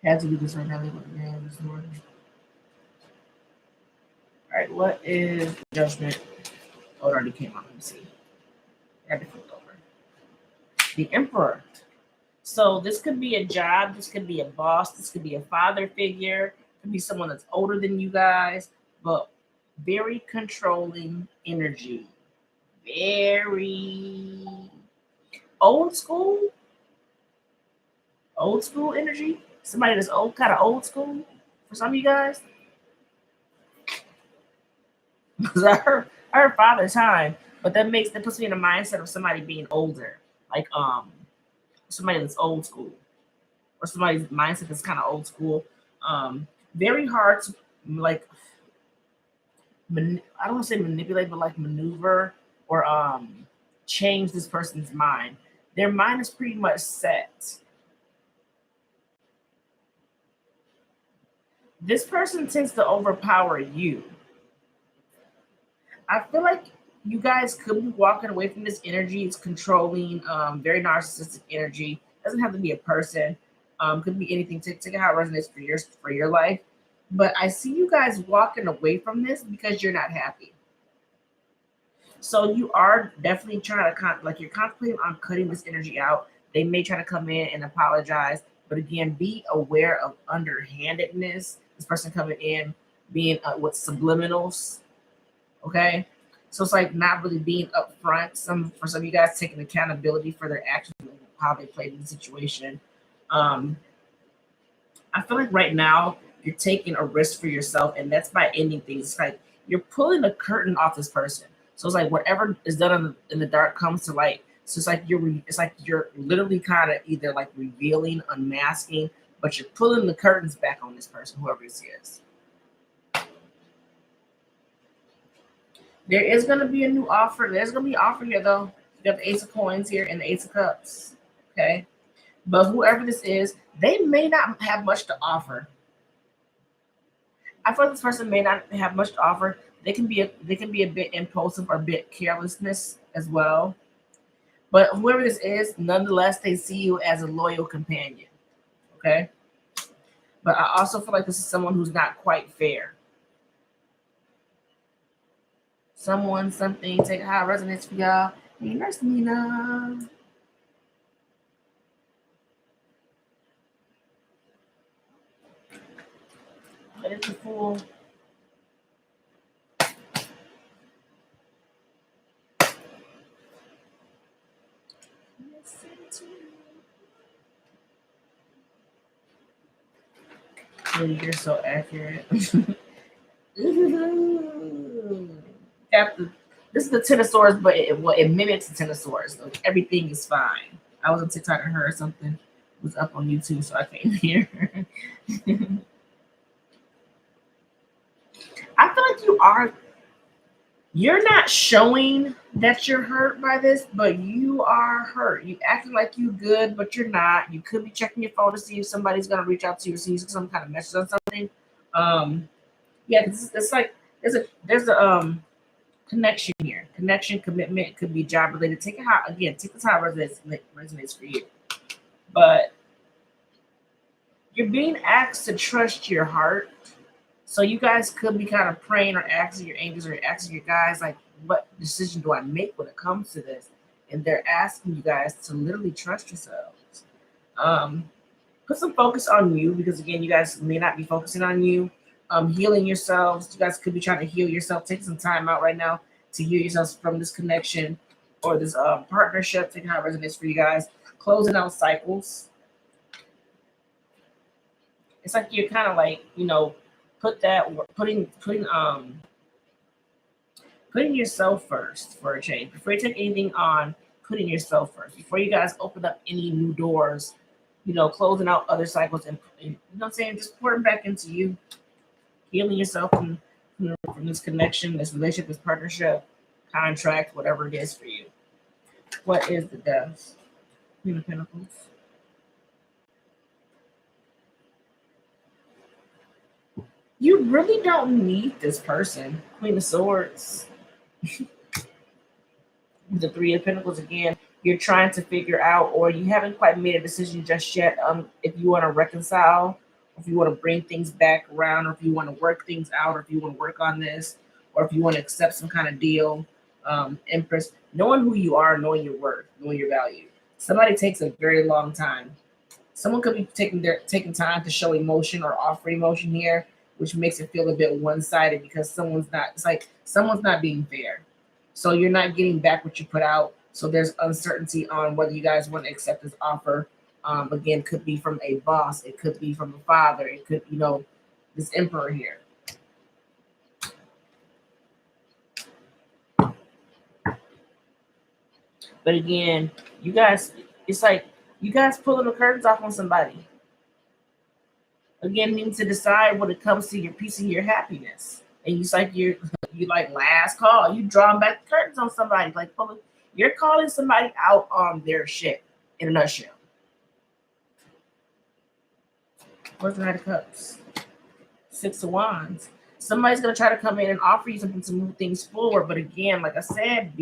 Had to do this right now. This morning. All right, what is judgment? Oh, it already came out. Let me see. I had to flip over. The Emperor. So this could be a job. This could be a boss. This could be a father figure. It could be someone that's older than you guys, but very controlling energy. Very old school. Old school energy. Somebody that's kind of old school for some of you guys. Because her father time, but that puts me in the mindset of somebody being older, like somebody that's old school, or somebody's mindset that's kind of old school. Very hard to like I don't want to say manipulate, but like maneuver or change this person's mind. Their mind is pretty much set. This person tends to overpower you. I feel like you guys could be walking away from this energy. It's controlling, very narcissistic energy. Doesn't have to be a person. Could be anything. Take it how it resonates for your life. But I see you guys walking away from this because you're not happy. So you are definitely trying to like you're contemplating on cutting this energy out. They may try to come in and apologize, but again, be aware of underhandedness. This person coming in being with subliminals. Okay, so it's like not really being upfront. For some of you guys taking accountability for their actions, how they played in the situation. I feel like right now you're taking a risk for yourself, and that's by ending things. It's like you're pulling the curtain off this person. So it's like whatever is done in the dark comes to light. So it's like you're literally kind of either like revealing, unmasking, but you're pulling the curtains back on this person, whoever this is. There is going to be a new offer. There's going to be an offer here, though. You got the Ace of Coins here and the Ace of Cups. Okay. But whoever this is, they may not have much to offer. I feel like this person may not have much to offer. They can be a bit impulsive or a bit carelessness as well. But whoever this is, nonetheless, they see you as a loyal companion. Okay. But I also feel like this is someone who's not quite fair. Someone, something, take how it resonates for y'all. Hey, Nurse Nina. What is the Fool? You're so accurate. This is the Ten of Swords, but it mimics the Ten of Swords. So everything is fine. I was on TikTok and heard something was up on YouTube, so I came here. I feel like you're not showing that you're hurt by this, but you are hurt. You acting like you good, but you're not. You could be checking your phone to see if somebody's gonna reach out to you or see some kind of message on something. Yeah, it's like there's a connection here. Connection, commitment, could be job related. Take it how take this how it resonates for you. But you're being asked to trust your heart. So you guys could be kind of praying or asking your angels or asking your guys, like, what decision do I make when it comes to this? And they're asking you guys to literally trust yourselves. Put some focus on you because again, you guys may not be focusing on you. Healing yourselves. You guys could be trying to heal yourself. Take some time out right now to heal yourselves from this connection or this partnership. Take how it resonates for you guys. Closing out cycles. It's like you're kind of like, putting yourself first for a change. Before you take anything on, putting yourself first. Before you guys open up any new doors, closing out other cycles and you know what I'm saying, just pouring back into you, healing yourself from this connection, this relationship, this partnership, contract, whatever it is for you. What is the Death? Queen of Pentacles. You really don't need this person. Queen of Swords. The Three of Pentacles again. You're trying to figure out, or you haven't quite made a decision just yet. If you want to reconcile, if you want to bring things back around, or if you want to work things out, or if you want to work on this, or if you want to accept some kind of deal. Empress, knowing who you are, knowing your worth, knowing your value. Somebody takes a very long time. Someone could be taking time to show emotion or offer emotion here, which makes it feel a bit one-sided because someone's not being fair. So you're not getting back what you put out. So there's uncertainty on whether you guys want to accept this offer. Again, could be from a boss. It could be from a father. It could, this emperor here. But again, you guys, it's like you guys pulling the curtains off on somebody. Again, need to decide when it comes to your peace and your happiness. And it's like you like last call. You drawing back the curtains on somebody, like pulling. You're calling somebody out on their shit in a nutshell. Where's the Knight of Cups? Six of Wands. Somebody's gonna try to come in and offer you something to move things forward. But again, like I said,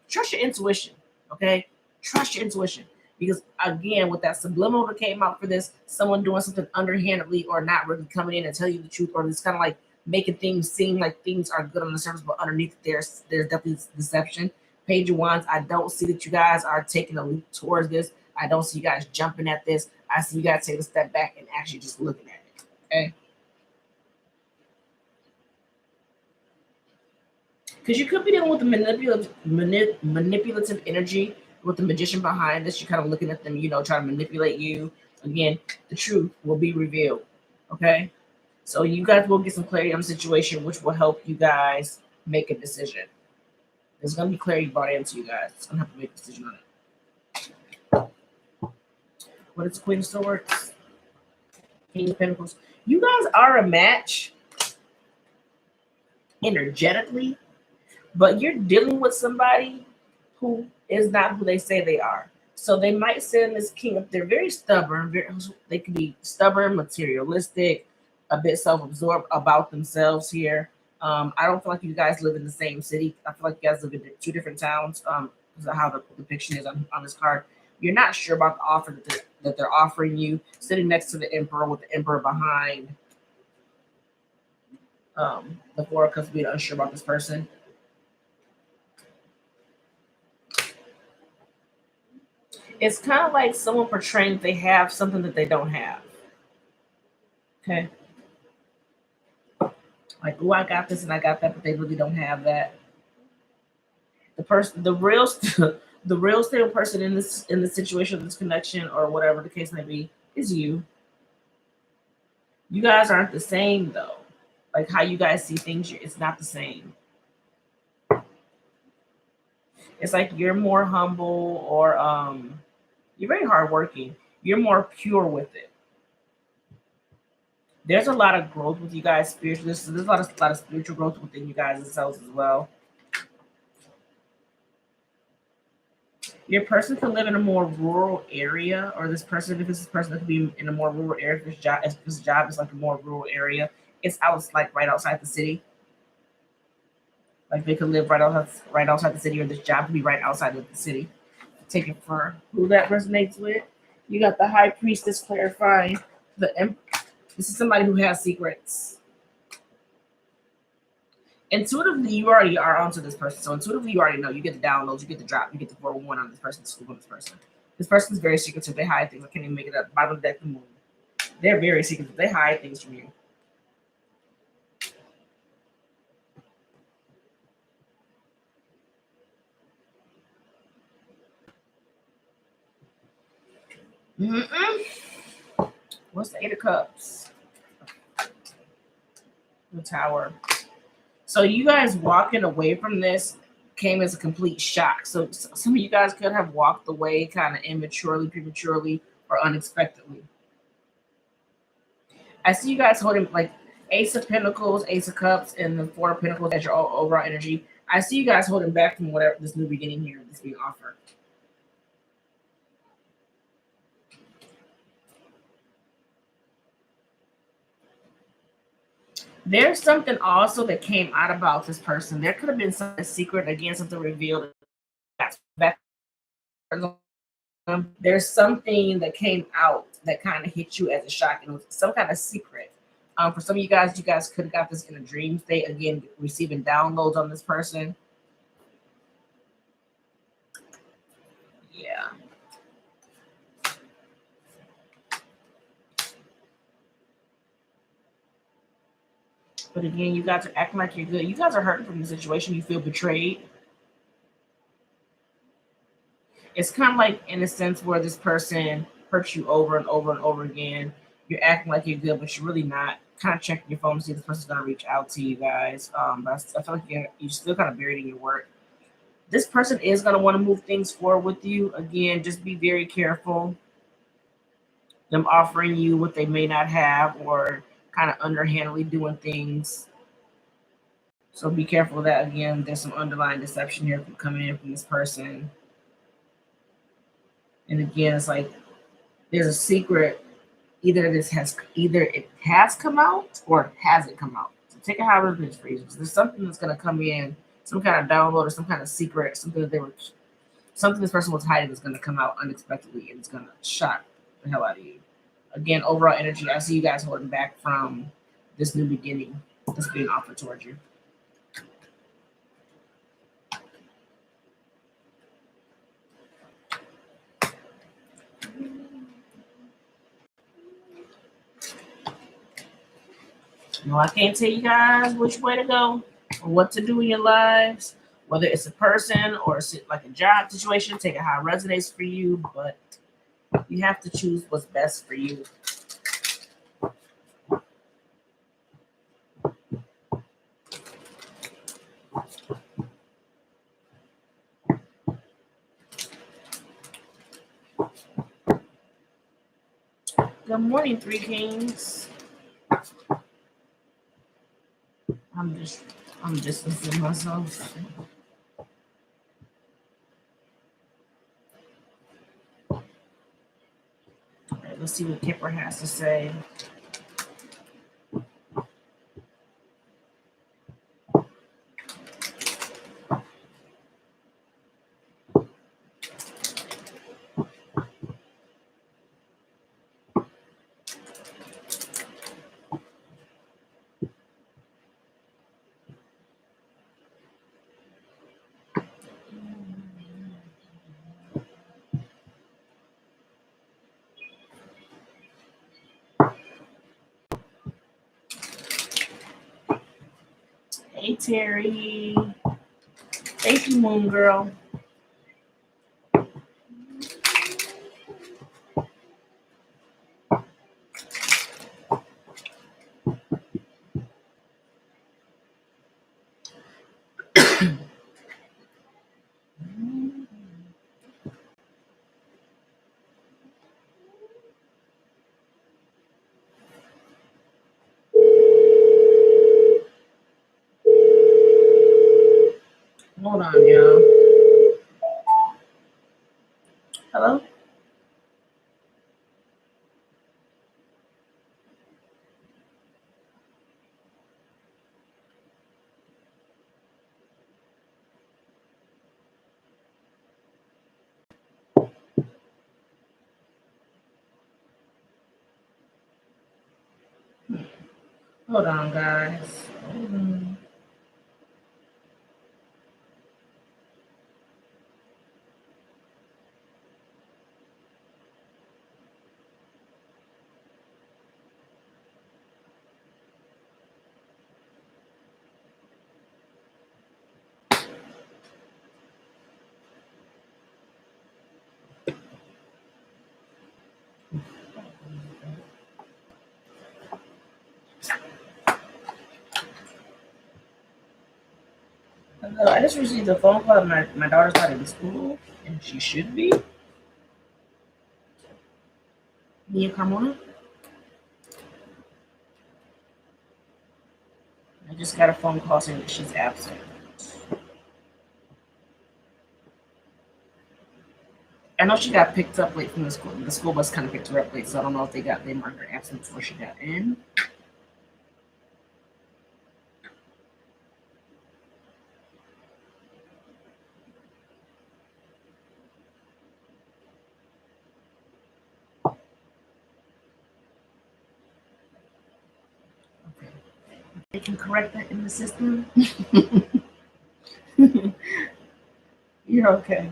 trust your intuition. Okay, trust your intuition because again, with that subliminal that came out for this, someone doing something underhandedly or not really coming in and tell you the truth, or it's kind of like making things seem like things are good on the surface, but underneath there's definitely deception. Page of Wands. I don't see that you guys are taking a leap towards this. I don't see you guys jumping at this. I see you guys take a step back and actually just looking at it. Okay. Because you could be dealing with the manipulative energy with the magician behind this. You're kind of looking at them, trying to manipulate you. Again, the truth will be revealed. Okay, so you guys will get some clarity on the situation, which will help you guys make a decision. There's going to be clarity brought into you guys. It's going to have to make a decision on it. What is the Queen of Swords? King of Pentacles. You guys are a match energetically, but you're dealing with somebody who is not who they say they are. So they might send this king up there very stubborn. They can be stubborn, materialistic, a bit self-absorbed about themselves here. I don't feel like you guys live in the same city. I feel like you guys live in two different towns. Because of how the depiction is on this card. You're not sure about the offer that they're offering you. Sitting next to the emperor with the emperor behind. The Four of Cups, being unsure about this person. It's kind of like someone portraying they have something that they don't have. Okay. Like, oh, I got this and I got that, but they really don't have that. The real, the real stable person in this situation, this connection, or whatever the case may be, is you. You guys aren't the same though. Like how you guys see things, it's not the same. It's like you're more humble, or you're very hardworking. You're more pure with it. There's a lot of growth with you guys spiritually. So there's a lot of spiritual growth within you guys themselves as well. Your person could live in a more rural area, or this person, if this person that could be in a more rural area, if this job is like a more rural area, it's out like right outside the city. Like they could live right outside the city, or this job could be right outside of the city. Take it for who that resonates with. You got the High Priestess clarifying this is somebody who has secrets. Intuitively, you already are onto this person. So intuitively, you already know. You get the downloads, you get the drop, you get the 401 on this person, the scoop on this person. This person is very secretive. They hide things. I can't even make it up. Bottom of the deck, the moon. They're very secretive. They hide things from you. Mm-mm. What's the Eight of Cups? The Tower. So you guys walking away from this came as a complete shock. So some of you guys could have walked away kind of immaturely, prematurely, or unexpectedly. I see you guys holding like Ace of Pentacles, Ace of Cups, and the Four of Pentacles as your overall energy. I see you guys holding back from whatever this new beginning here that's being offered. There's something also that came out about this person. There could have been something secret, again, something revealed. Back. There's something that came out that kind of hit you as a shock, and it was some kind of secret. For some of you guys could have got this in a dream state. Again, receiving downloads on this person. Yeah. But again, you guys are acting like you're good. You guys are hurting from the situation. You feel betrayed. It's kind of like in a sense where this person hurts you over and over and over again. You're acting like you're good, but you're really not. Kind of checking your phone to see if this person's gonna reach out to you guys. But I feel like you're still kind of buried in your work. This person is going to want to move things forward with you. Again, just be very careful. Them offering you what they may not have or kind of underhandedly doing things. So be careful of that. Again, there's some underlying deception here coming in from this person. And again, it's like there's a secret. Either it has come out or it hasn't come out. So take it however it is for you. There's something that's going to come in, some kind of download or some kind of secret, something this person was hiding is going to come out unexpectedly and it's going to shock the hell out of you. Again, overall energy, I see you guys holding back from this new beginning that's being offered towards you. No, I can't tell you guys which way to go or what to do in your lives, whether it's a person or like a job situation. Take it how it resonates for you, but you have to choose what's best for you. Good morning, Three Kings. I'm distancing myself. All right, let's see what Kipper has to say. Hey, Terry. Thank you, Moon Girl. Hold on, y'all. Hello? Hold on, guys. Hello, I just received a phone call. My daughter's not in school, and she should be. Mia Carmona. I just got a phone call saying that she's absent. I know she got picked up late from the school. The school bus kind of picked her up late, so I don't know if they marked her absent before she got in. Okay. They can correct that in the system. You're okay.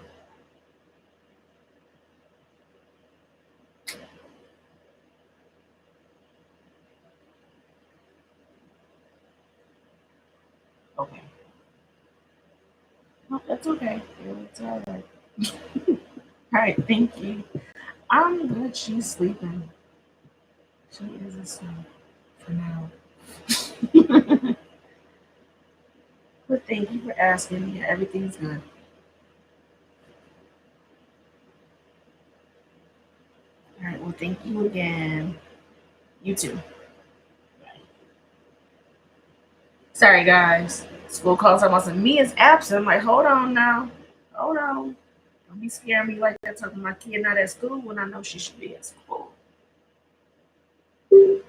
Okay. No, that's okay. It's all right. All right, thank you. I'm good. She's sleeping. She is asleep for now. But thank you for asking. Yeah, everything's good. Thank you again. You too. Sorry, guys. School calls almost and me is absent. I'm like, hold on now. Hold on. Don't be scaring me like that talking my kid not at school when I know she should be at school. All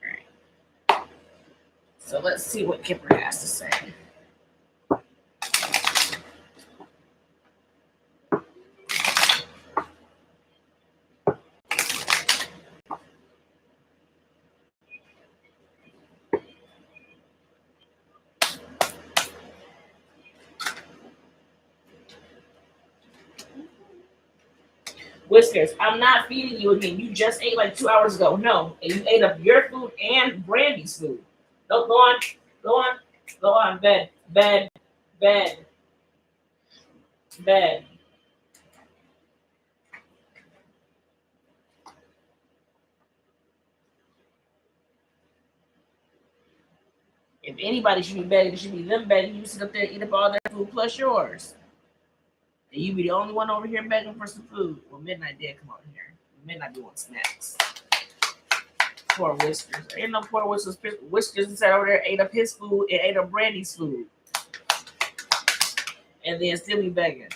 right. So let's see what Kipper has to say. Whiskers, I'm not feeding you again. You just ate like 2 hours ago. No, and you ate up your food and Brandy's food. Don't go on, go on, go on. Bed, bed, bed, bed. If anybody should be begging, it should be them begging. You sit up there and eat up all their food plus yours. And you be the only one over here begging for some food. Well, Midnight did come over here. Midnight be wanting snacks. Poor Whiskers. Ain't no poor Whiskers. Whiskers sat over there, ate up his food, and ate up Brandy's food. And then still be begging.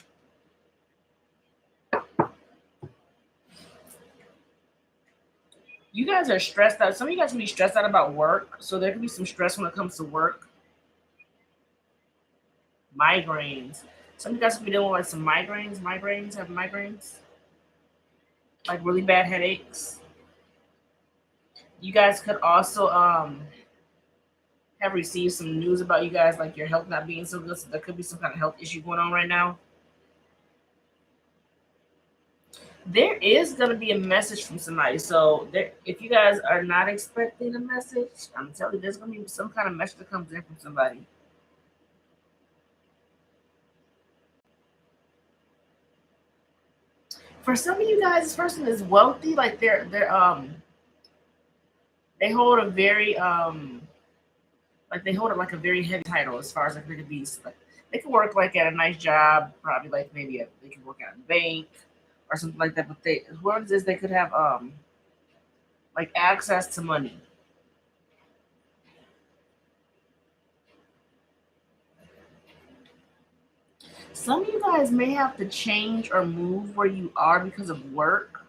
You guys are stressed out. Some of you guys can be stressed out about work. So there can be some stress when it comes to work. Migraines. Some of you guys could be dealing with like some migraines. Migraines, have migraines. Like really bad headaches. You guys could also have received some news about you guys, like your health not being so good. So there could be some kind of health issue going on right now. There is going to be a message from somebody. So there, if you guys are not expecting a message, I'm telling you, there's going to be some kind of message that comes in from somebody. For some of you guys, this person is wealthy. Like they hold a very like they hold it like a very heavy title as far as like they could be like they could work like at a nice job, probably like maybe they could work at a bank or something like that. But they whoever it is, they could have like access to money. Some of you guys may have to change or move where you are because of work.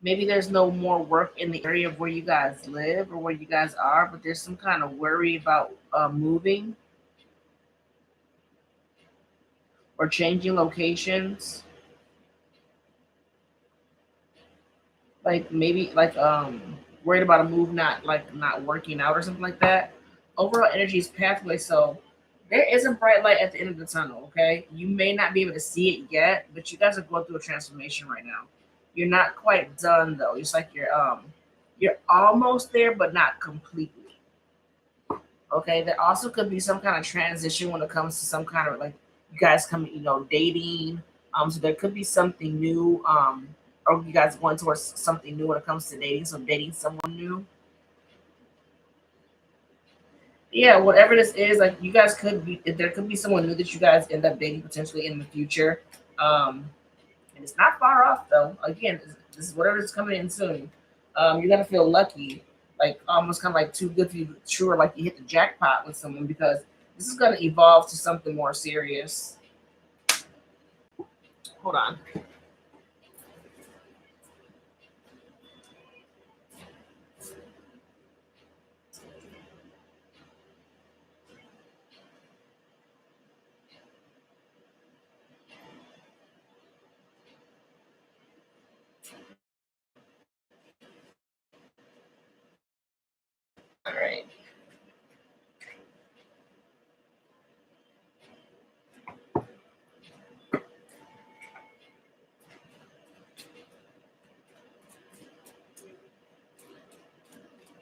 Maybe there's no more work in the area of where you guys live or where you guys are, but there's some kind of worry about moving or changing locations. Like maybe like worried about a move not working out or something like that. Overall energy is pathway, so there is a bright light at the end of the tunnel. Okay, you may not be able to see it yet, but you guys are going through a transformation right now. You're not quite done though. It's like you're almost there, but not completely. Okay, there also could be some kind of transition when it comes to some kind of like you guys coming, dating. So there could be something new. Or you guys going towards something new when it comes to dating. So dating someone new. Yeah, whatever this is, like you guys could be. There could be someone new that you guys end up dating potentially in the future. Um, and it's not far off though. Again, this is whatever is coming in soon. You're gonna feel lucky, like almost kind of like too good to be true, or like you hit the jackpot with someone because this is gonna evolve to something more serious. Hold on. All right.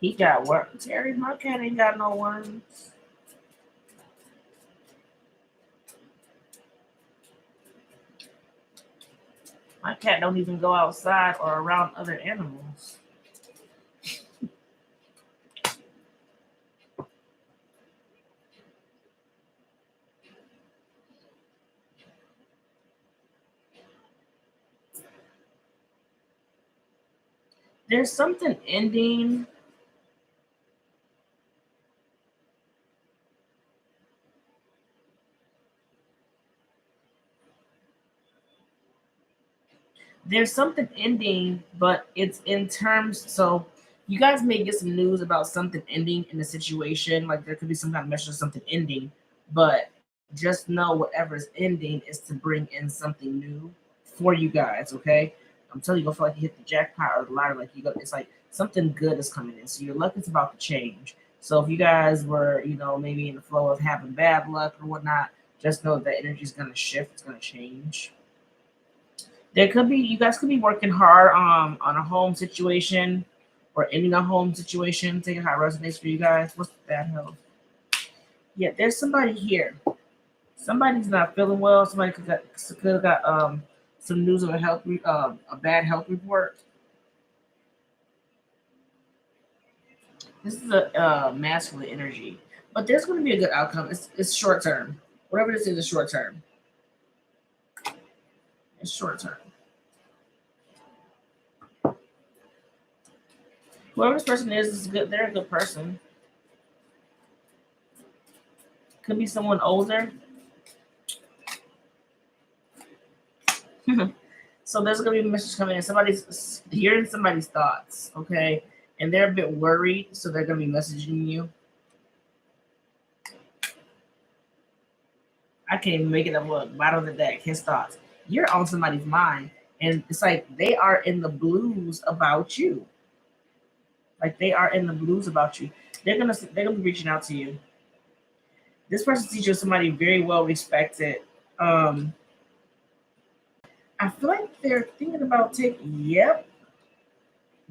He got work. Terry, my cat ain't got no worms. My cat don't even go outside or around other animals. There's something ending. There's something ending, but it's in terms. So you guys may get some news about something ending in the situation. Like there could be some kind of message of something ending, but just know whatever's ending is to bring in something new for you guys. Okay, I'm telling you, you feel like you hit the jackpot or the lottery. Like you go, it's like something good is coming in. So your luck is about to change. So if you guys were, maybe in the flow of having bad luck or whatnot, just know that energy is gonna shift. It's gonna change. There could be you guys could be working hard on a home situation or ending a home situation. Taking how it resonates for you guys. What's the bad health? Yeah, there's somebody here. Somebody's not feeling well. Somebody could have got some news of a bad health report. This is a masculine energy, but there's going to be a good outcome. It's short term. Whatever this is short term. It's short term. Whoever this person is good. They're a good person. Could be someone older. So there's gonna be a message coming in. Somebody's hearing somebody's thoughts, okay, and they're a bit worried, so they're gonna be messaging you. I can't even make it up. Look, bottom of the deck, his thoughts. You're on somebody's mind, and it's like they are in the blues about you. Like they are in the blues about you. They're gonna be reaching out to you. This person's teacher is somebody very well respected. Um, I feel like they're thinking about taking. Yep,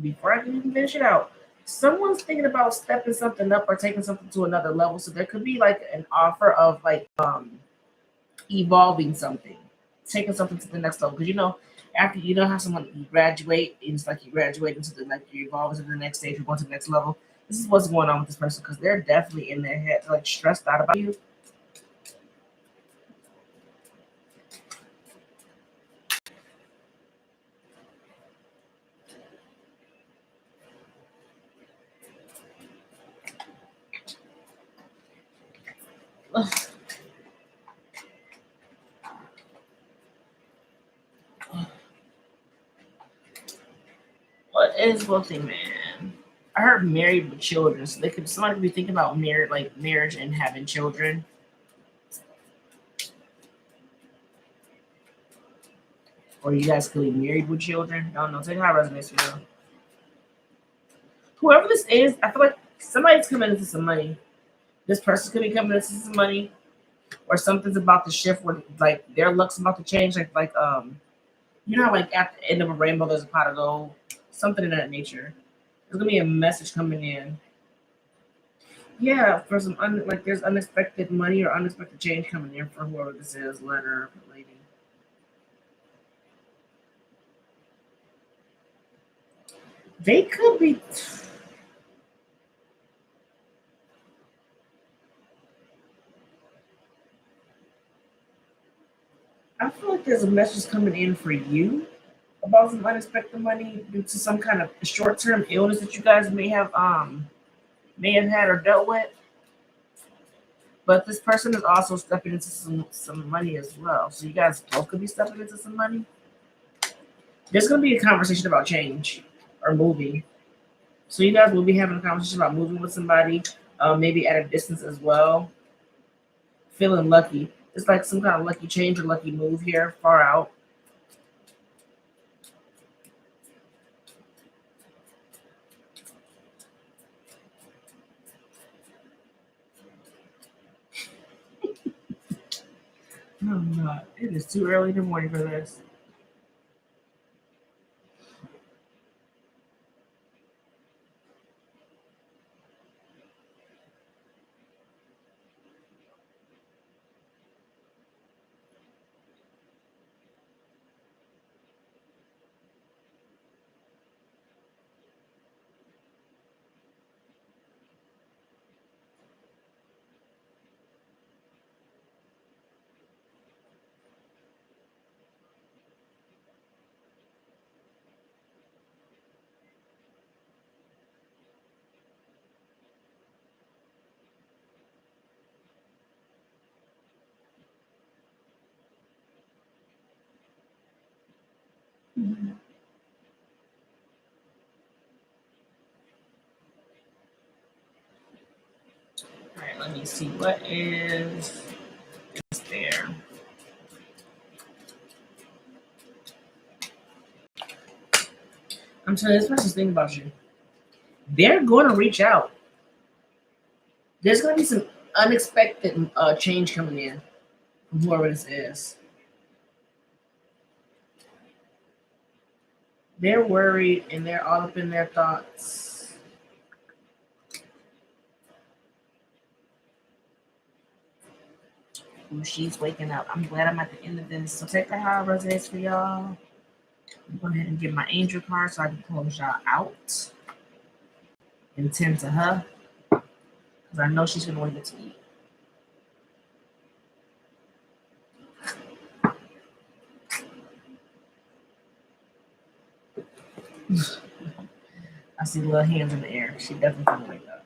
before I can even finish it out, someone's thinking about stepping something up or taking something to another level. So there could be like an offer of like evolving something, taking something to the next level. Because after how someone you graduate, and it's like you graduate into the like you evolve into the next stage, you're going to the next level. This is what's going on with this person because they're definitely in their head, like stressed out about you. What is wealthy man? I heard married with children, so somebody could be thinking about marriage and having children. Or you guys could be married with children. I don't know. Take how it resonates for you. Whoever this is, I feel like somebody's coming into some money. This person could be coming into some money, or something's about to shift where like their luck's about to change. Like at the end of a rainbow, there's a pot of gold. Something in that nature. There's gonna be a message coming in. Yeah, for like there's unexpected money or unexpected change coming in for whoever this is, letter lady. They could be. I feel like there's a message coming in for you about some unexpected money due to some kind of short term illness that you guys may have had or dealt with. But this person is also stepping into some money as well. So you guys both could be stepping into some money. There's gonna be a conversation about change or moving. So you guys will be having a conversation about moving with somebody, maybe at a distance as well. Feeling lucky. It's like some kind of lucky change or lucky move here, far out. No, I'm not. It is too early in the morning for this. All right, let me see what is there. I'm telling you, this person's thinking about you. They're going to reach out. There's going to be some unexpected change coming in from whoever this is. They're worried and they're all up in their thoughts. Ooh, she's waking up. I'm glad I'm at the end of this. So take that how it resonates for y'all. I'm going ahead and get my angel card so I can close y'all out and tend to her because I know she's going to want to get to eat. I see little hands in the air. She definitely gonna wake up.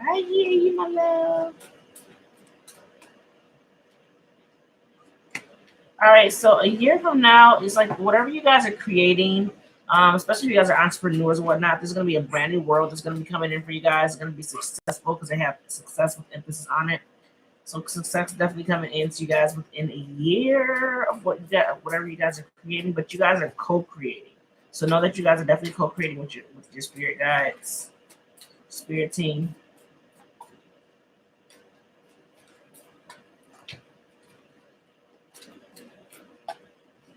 I hear you, my love. All right, so a year from now is like whatever you guys are creating, especially if you guys are entrepreneurs and whatnot. There's going to be a brand new world that's going to be coming in for you guys. It's going to be successful because they have success with emphasis on it. So success definitely coming into you guys within a year of what you got, whatever you guys are creating. But you guys are co-creating, so know that you guys are definitely co-creating with your spirit guides, spirit team.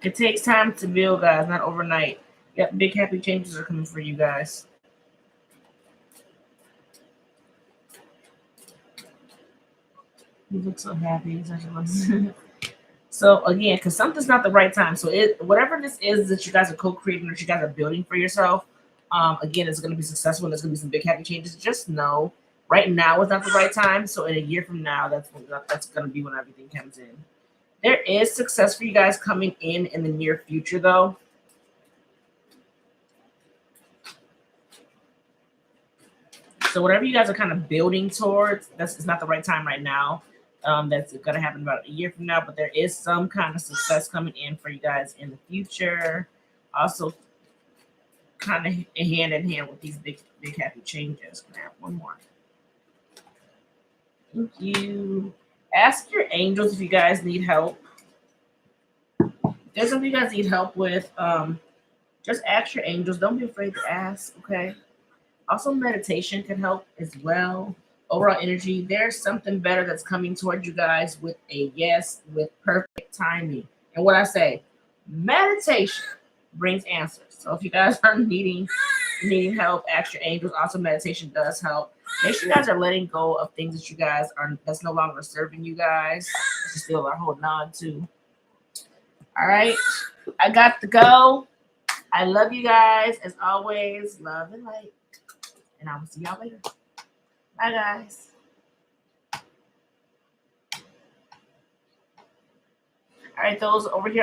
It takes time to build, guys, not overnight. Yep, big happy changes are coming for you guys. You look so happy. So again, because something's not the right time. So whatever this is that you guys are co-creating, that you guys are building for yourself, again, it's going to be successful. And there's going to be some big happy changes. Just know, right now is not the right time. So in a year from now, that's going to be when everything comes in. There is success for you guys coming in the near future, though. So whatever you guys are kind of building towards, it's not the right time right now. That's going to happen about a year from now, but there is some kind of success coming in for you guys in the future. Also, kind of hand in hand with these big happy changes. Now, one more. Thank you. Ask your angels if you guys need help. If there's something you guys need help with, just ask your angels. Don't be afraid to ask, okay? Also, meditation can help as well. Overall energy, there's something better that's coming towards you guys with a yes, with perfect timing. And what I say, meditation brings answers. So if you guys are needing help, ask your angels. Also, meditation does help. Make sure you guys are letting go of things that you guys are that's no longer serving you guys. That you still are holding on to. All right, I got to go. I love you guys as always. Love and light. And I will see y'all later. Bye, guys. All right, those over here on